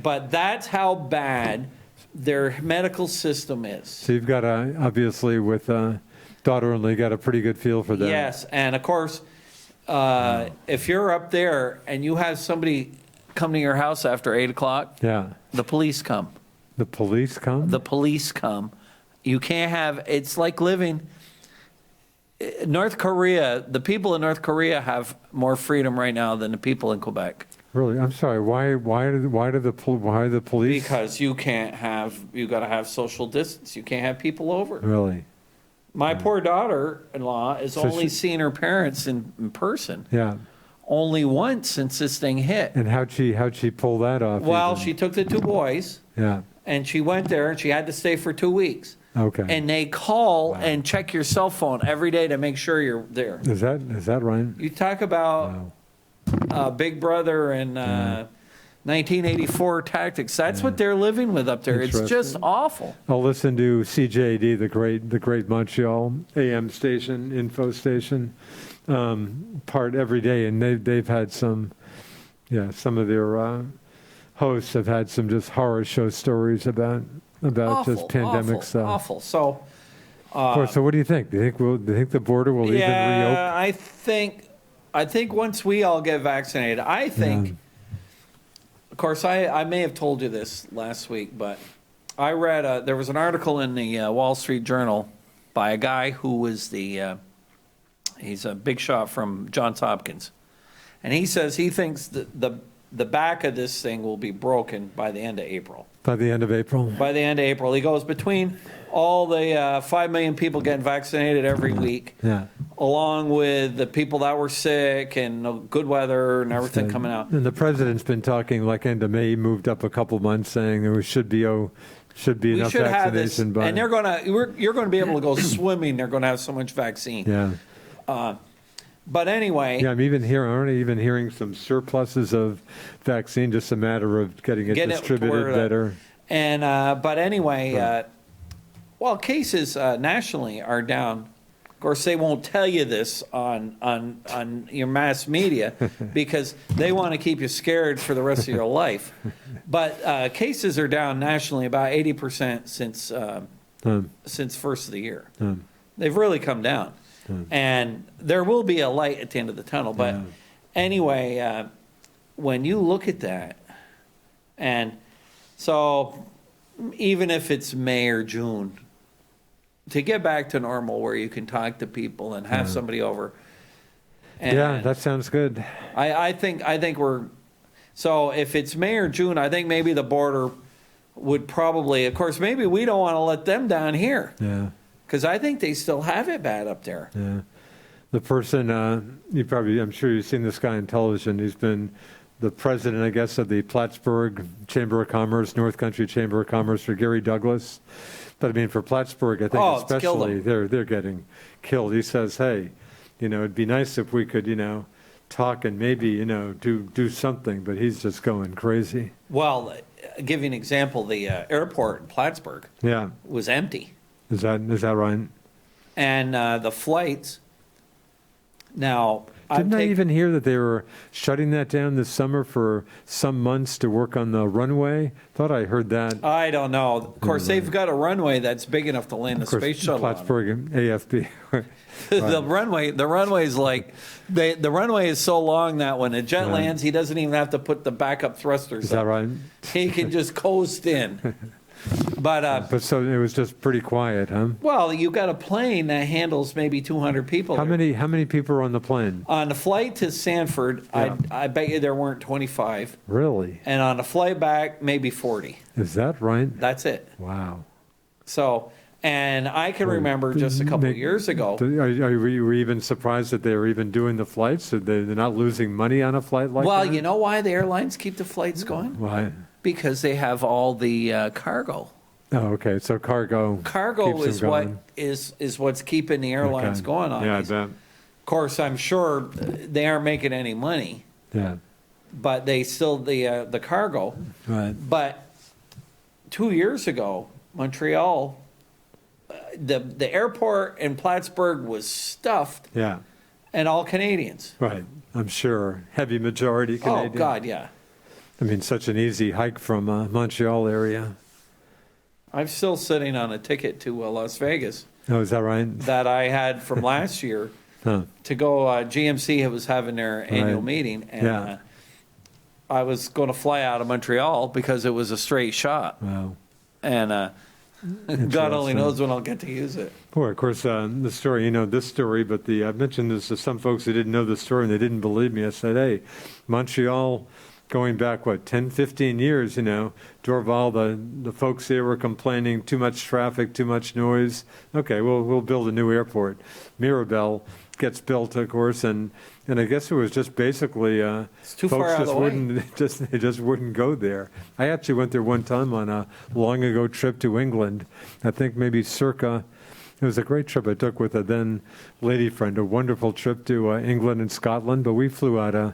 but that's how bad their medical system is. So you've got obviously with daughter-in-law, you got a pretty good feel for that. Yes, and of course, if you're up there and you have somebody come to your house after 8 o'clock, the police come. The police come? The police come. You can't have. It's like living. North Korea, the people in North Korea have more freedom right now than the people in Quebec. Really? I'm sorry. Why the police? Because you got to have social distance. You can't have people over. Really? My poor daughter-in-law has only seen her parents in person. Yeah. Only once since this thing hit. And how'd she pull that off? Well, she took the 2 boys. Yeah. And she went there, and she had to stay for 2 weeks. Okay. And they call and check your cell phone every day to make sure you're there. Is that right? You talk about Big Brother and 1984 tactics. That's what they're living with up there. It's just awful. I'll listen to CJD, the great Montreal AM station, info station, part every day, and they've had some of their hosts have had some just horror show stories about just pandemic stuff. Awful. So, so what do you think? Do you think the border will even reopen? I think once we all get vaccinated, I think. Of course, I may have told you this last week, but I read there was an article in the Wall Street Journal by a guy who was he's a big shot from Johns Hopkins, and he says he thinks that the back of this thing will be broken by the end of April. By the end of April? By the end of April. He goes, between all the 5 million people getting vaccinated every week, along with the people that were sick and good weather and everything coming out. And the president's been talking like end of May, he moved up a couple months, saying there should be enough vaccination. And you're going to be able to go swimming. They're going to have so much vaccine. Yeah. But anyway. Yeah, I'm already even hearing some surpluses of vaccine, just a matter of getting it distributed better. And but anyway, well, cases nationally are down. Of course, they won't tell you this on your mass media because they want to keep you scared for the rest of your life. But cases are down nationally about 80% since first of the year. They've really come down. And there will be a light at the end of the tunnel. But anyway, when you look at that, and so even if it's May or June, to get back to normal where you can talk to people and have somebody over. And that sounds good. I think we're, so if it's May or June, I think maybe the border would probably, of course, maybe we don't want to let them down here. Yeah. Because I think they still have it bad up there. Yeah. The person, I'm sure you've seen this guy on television. He's been the president, I guess, of the Plattsburgh Chamber of Commerce, North Country Chamber of Commerce for Gary Douglas. But I mean, for Plattsburgh, I think especially, they're getting killed. He says, hey, it'd be nice if we could, talk and maybe, do something. But he's just going crazy. Well, I'll give you an example. The airport in Plattsburgh was empty. Is that right? And the flights, now... Didn't I even hear that they were shutting that down this summer for some months to work on the runway? Thought I heard that. I don't know. Of course, they've got a runway that's big enough to land a space shuttle on. Plattsburgh AFB. The runway is like, the runway is so long that when a jet lands, he doesn't even have to put the backup thrusters Is that right? He can just coast in. But so it was just pretty quiet, huh? Well, you got a plane that handles maybe 200 people. How many people are on the plane? On the flight to Sanford, I bet you there weren't 25. Really? And on the flight back, maybe 40. Is that right? That's it. Wow. So, and I can remember just a couple of years ago. Are you even surprised that they're even doing the flights? They're not losing money on a flight like that? Well, you know why the airlines keep the flights going? Why? Because they have all the cargo. Oh, okay. So cargo is what's keeping the airlines going on. Yeah, these. I bet. Of course, I'm sure they aren't making any money. Yeah. But they still the cargo. Right. But 2 years ago, Montreal, the airport in Plattsburgh was stuffed. Yeah. And all Canadians. Right. I'm sure. Heavy majority Canadian. Oh God, yeah. I mean, such an easy hike from Montreal area. I'm still sitting on a ticket to Las Vegas. Oh, is that right? That I had from last year to go. GMC was having their annual meeting, and I was going to fly out of Montreal because it was a straight shot. Wow. And God only knows when I'll get to use it. Boy, of course, the story, this story, but I've mentioned this to some folks who didn't know the story and they didn't believe me. I said, hey, Montreal... Going back, 10, 15 years, Dorval, the folks there were complaining, too much traffic, too much noise. Okay, we'll build a new airport. Mirabel gets built, of course, and I guess it was just basically it's too far out of the way. They just wouldn't go there. I actually went there one time on a long ago trip to England. I think maybe circa. It was a great trip I took with a then lady friend, a wonderful trip to England and Scotland, but we flew out of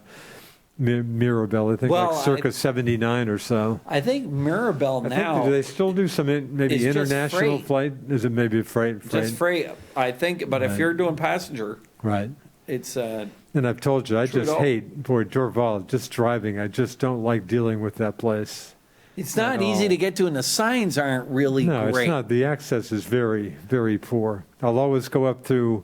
Mirabel, I think, circa 79 or so. I think Mirabel now... do they still do some maybe international flight? Is it maybe freight? Just freight, I think. But if you're doing passenger, it's... and I've told you, I just hate, Dorval, just driving. I just don't like dealing with that place. It's not easy to get to, and the signs aren't really great. No, it's not. The access is very, very poor. I'll always go up through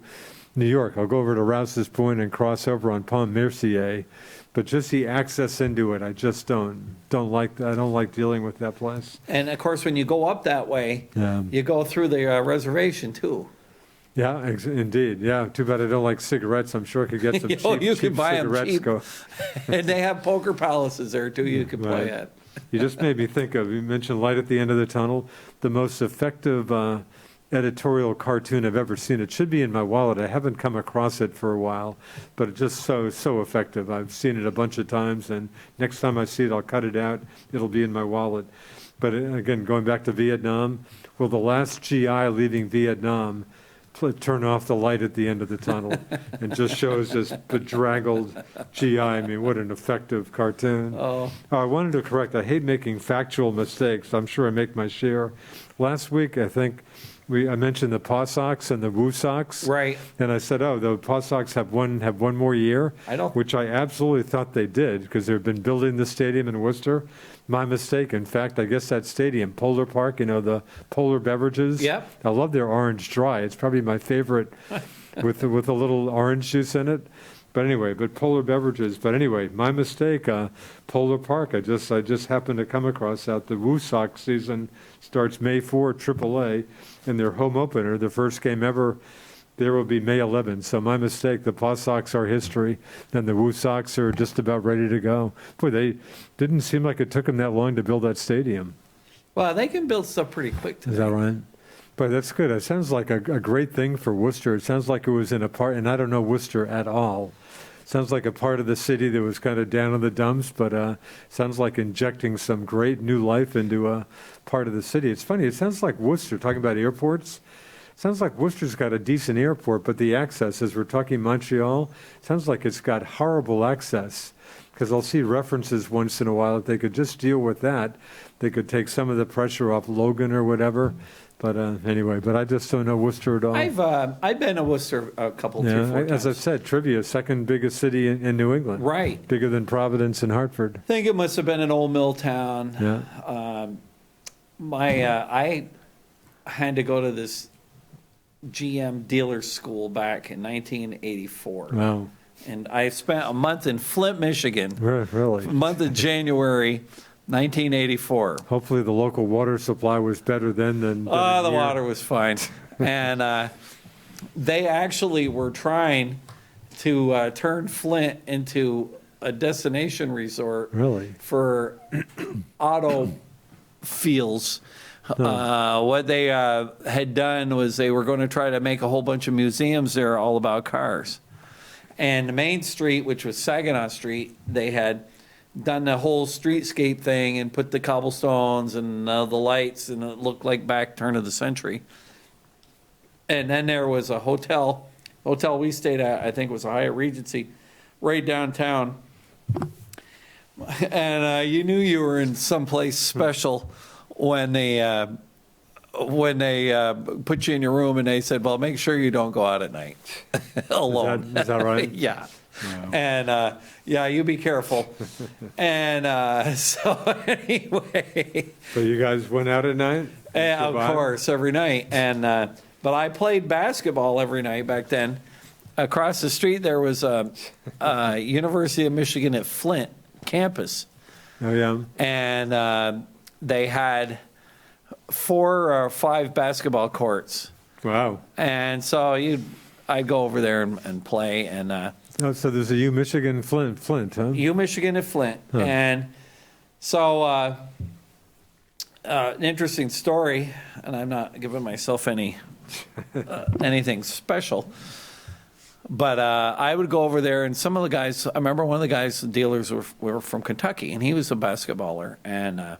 New York. I'll go over to Rouse's Point and cross over on Pont Mercier. But just the access into it, I just don't like. I don't like dealing with that place. And of course, when you go up that way, you go through the reservation too. Yeah, indeed. Yeah, too bad I don't like cigarettes. I'm sure I could get some cheap buy cigarettes. them cheap. And they have poker palaces there, too, you can play at. You just made me think of, you mentioned Light at the End of the Tunnel, the most effective editorial cartoon I've ever seen. It should be in my wallet. I haven't come across it for a while, but it's just so effective. I've seen it a bunch of times, and next time I see it, I'll cut it out. It'll be in my wallet. But again, going back to Vietnam, will the last GI leaving Vietnam turn off the light at the end of the tunnel and just shows this bedraggled GI? I mean, what an effective cartoon. I wanted to correct, I hate making factual mistakes. I'm sure I make my share. Last week, I think, I mentioned the Paw Sox and the Woo Sox. Right. And I said, the Paw Sox have one more year, which I absolutely thought they did because they've been building the stadium in Worcester. My mistake. In fact, I guess that stadium, Polar Park, the polar beverages. Yep. I love their orange dry. It's probably my favorite with a little orange juice in it. But polar beverages. But anyway, my mistake. Polar Park. I just happened to come across that. The Woo Sox season starts May 4, AAA, and their home opener, the first game ever, there will be May 11th. So my mistake. The Paw Sox are history, and the Woo Sox are just about ready to go. Boy, they didn't seem like it took them that long to build that stadium. Well, they can build stuff pretty quick today. Is that right? But that's good. It sounds like a great thing for Worcester. It sounds like it was in a part, and I don't know Worcester at all. Sounds like a part of the city that was kind of down in the dumps, but sounds like injecting some great new life into a part of the city. It's funny. It sounds like Worcester, talking about airports, sounds like Worcester's got a decent airport, but the access, as we're talking Montreal, sounds like it's got horrible access. Because I'll see references once in a while. If they could just deal with that, they could take some of the pressure off Logan or whatever. But anyway, I just don't know Worcester at all. I've been to Worcester a couple, 3-4 times. As I've said, trivia, second biggest city in New England. Right. Bigger than Providence and Hartford. I think it must have been an old mill town. Yeah. I had to go to this GM dealer school back in 1984. Wow. And I spent a month in Flint, Michigan. Really? Month of January, 1984. Hopefully the local water supply was better then than the water was fine. And they actually were trying to turn Flint into a destination resort. Really? For auto fields. What they had done was they were going to try to make a whole bunch of museums there all about cars. And the main street, which was Saginaw Street, they had done the whole streetscape thing and put the cobblestones and the lights, and it looked like back turn of the century. And then there was a hotel we stayed at, I think it was a Hyatt Regency, right downtown. And you knew you were in someplace special when they put you in your room and they said, well, make sure you don't go out at night alone. Is that right? Yeah. And you be careful. And so anyway. So you guys went out at night? Of course, every night. And but I played basketball every night back then. Across the street there was a University of Michigan at Flint campus. Oh yeah. And they had 4 or 5 basketball courts. Wow. And so I'd go over there and play. And so there's a U Michigan Flint, huh? U Michigan at Flint. Huh. And so an interesting story, and I'm not giving myself anything special. But I would go over there, and some of the guys, I remember one of the guys, the dealers were from Kentucky, and he was a basketballer. And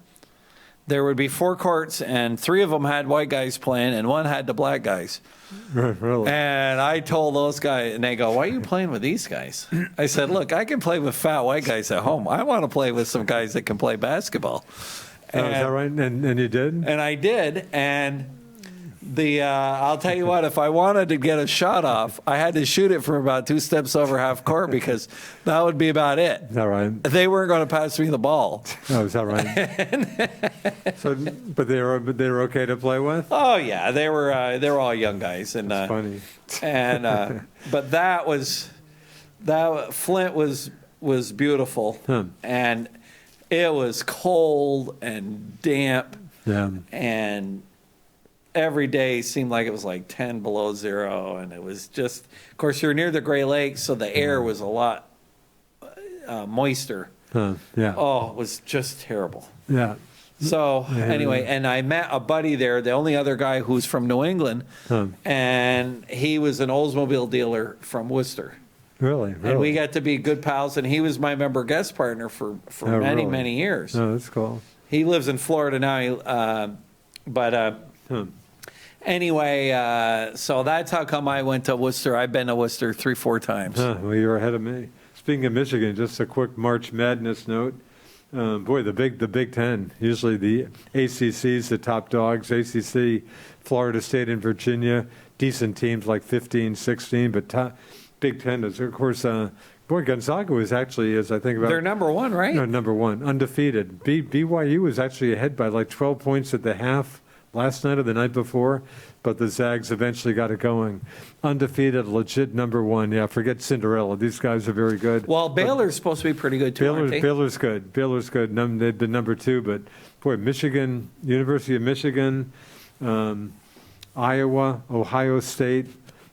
there would be 4 courts, and 3 of them had white guys playing, and 1 had the black guys. Really? And I told those guys, and they go, why are you playing with these guys? I said, look, I can play with fat white guys at home. I want to play with some guys that can play basketball. Is that right? And you did? And I did, and I'll tell you what, if I wanted to get a shot off, I had to shoot it from about 2 steps over half court because that would be about it. Is that right? They weren't going to pass me the ball. Oh, is that right? But they were okay to play with? Oh yeah, they were all young guys, and that's funny. And but Flint was beautiful, and it was cold and damp, yeah, and every day seemed like it was like 10 below zero. And it was just, of course, you're near the Great Lakes, so the air was a lot moister. Yeah. Oh, it was just terrible. Yeah. So anyway, and I met a buddy there, the only other guy who's from New England, and he was an Oldsmobile dealer from Worcester. Really? And we got to be good pals, and he was my member guest partner for many years. Oh, that's cool. He lives in Florida now, anyway, so that's how come I went to Worcester. I've been to Worcester 3-4 times. Well, you're ahead of me. Speaking of Michigan, just a quick March Madness note. Boy, the Big Ten. Usually the ACC's the top dogs. ACC, Florida State and Virginia, decent teams like 15, 16, but Big Ten is, of course, boy, Gonzaga was actually, as I think about... They're number one, right? No, number one, undefeated. BYU was actually ahead by like 12 points at the half last night or the night before, but the Zags eventually got it going. Undefeated, legit number one. Yeah, forget Cinderella. These guys are very good. Well, Baylor's supposed to be pretty good too, aren't they? Baylor's good. Baylor's good. They've been number two, but boy, Michigan, University of Michigan, Iowa, Ohio State,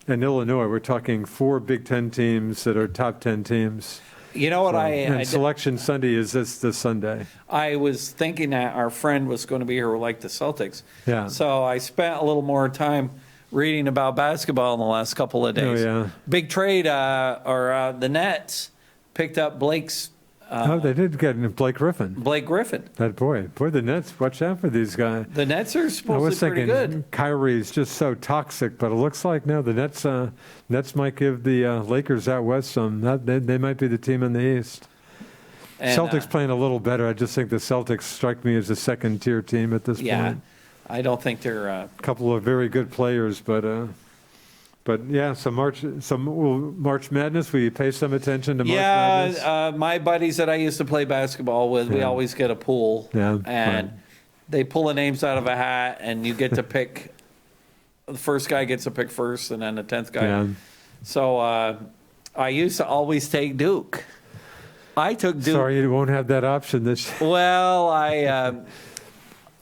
and Illinois. We're talking 4 Big Ten teams that are top 10 teams. You know what and Selection Sunday is this Sunday. I was thinking that our friend was going to be here who liked the Celtics. Yeah. So I spent a little more time reading about basketball in the last couple of days. Oh, yeah. Big trade, the Nets picked up Blake's. They did get Blake Griffin. Blake Griffin. That boy, the Nets, watch out for these guys. The Nets are supposed to be pretty good. Kyrie's just so toxic, but it looks like no, the Nets might give the Lakers out west some. They might be the team in the East. And, Celtics playing a little better. I just think the Celtics strike me as a second-tier team at this point. Yeah, I don't think they're... A couple of very good players, but yeah, some March Madness. Will you pay some attention to March Madness? Yeah, my buddies that I used to play basketball with, we always get a pool. Yeah, and they pull the names out of a hat, and you get to pick. The first guy gets to pick first, and then the 10th guy. Yeah. So I used to always take Duke. I took Duke. Sorry, you won't have that option this year. Well,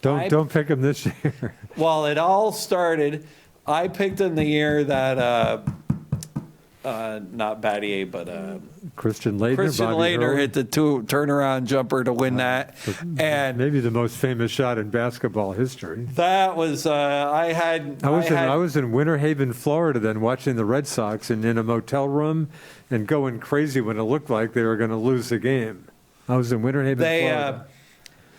don't pick him this year. Well, it all started. I picked in the year that not Battier, but Christian Laettner hit the turnaround jumper to win that, and maybe the most famous shot in basketball history. That was I was in Winter Haven, Florida, then watching the Red Sox and in a motel room and going crazy when it looked like they were going to lose the game. I was in Winter Haven, Florida.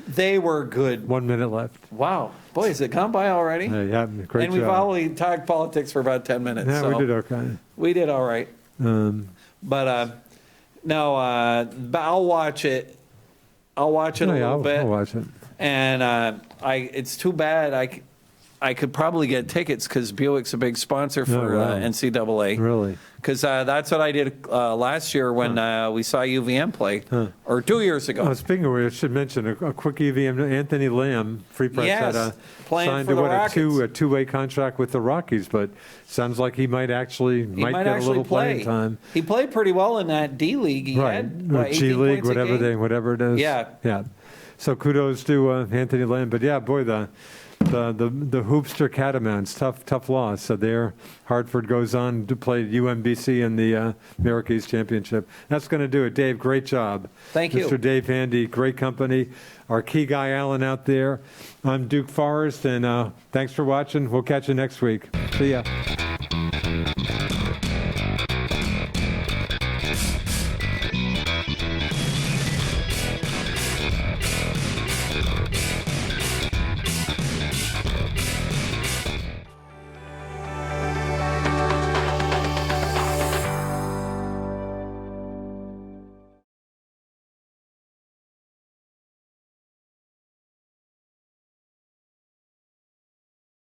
They were good. 1 minute left. Wow. Boy, has it gone by already? Yeah, great job. And we've only talked politics for about 10 minutes. Yeah, so we did okay. We did all right. But I'll watch it. I'll watch it a little bit. I'll watch it. And it's too bad. I could probably get tickets because Buick's a big sponsor for NCAA. Really? Because that's what I did last year when we saw UVM play, or 2 years ago. Speaking of which, I should mention a quick UVM. Anthony Lamb, Free Press, had signed a two-way contract with the Rockies, but sounds like he might get a little playing time. He played pretty well in that D League. He had G League, whatever it is. Yeah. So kudos to Anthony Lamb, but yeah, boy, the Hoopster Catamounts, tough loss. So there, Hartford goes on to play UMBC in the America East Championship. That's going to do it. Dave, great job. Thank you. Mr. Dave Handy, great company. Our key guy, Alan, out there. I'm Duke Forrest, and thanks for watching. We'll catch you next week. See ya.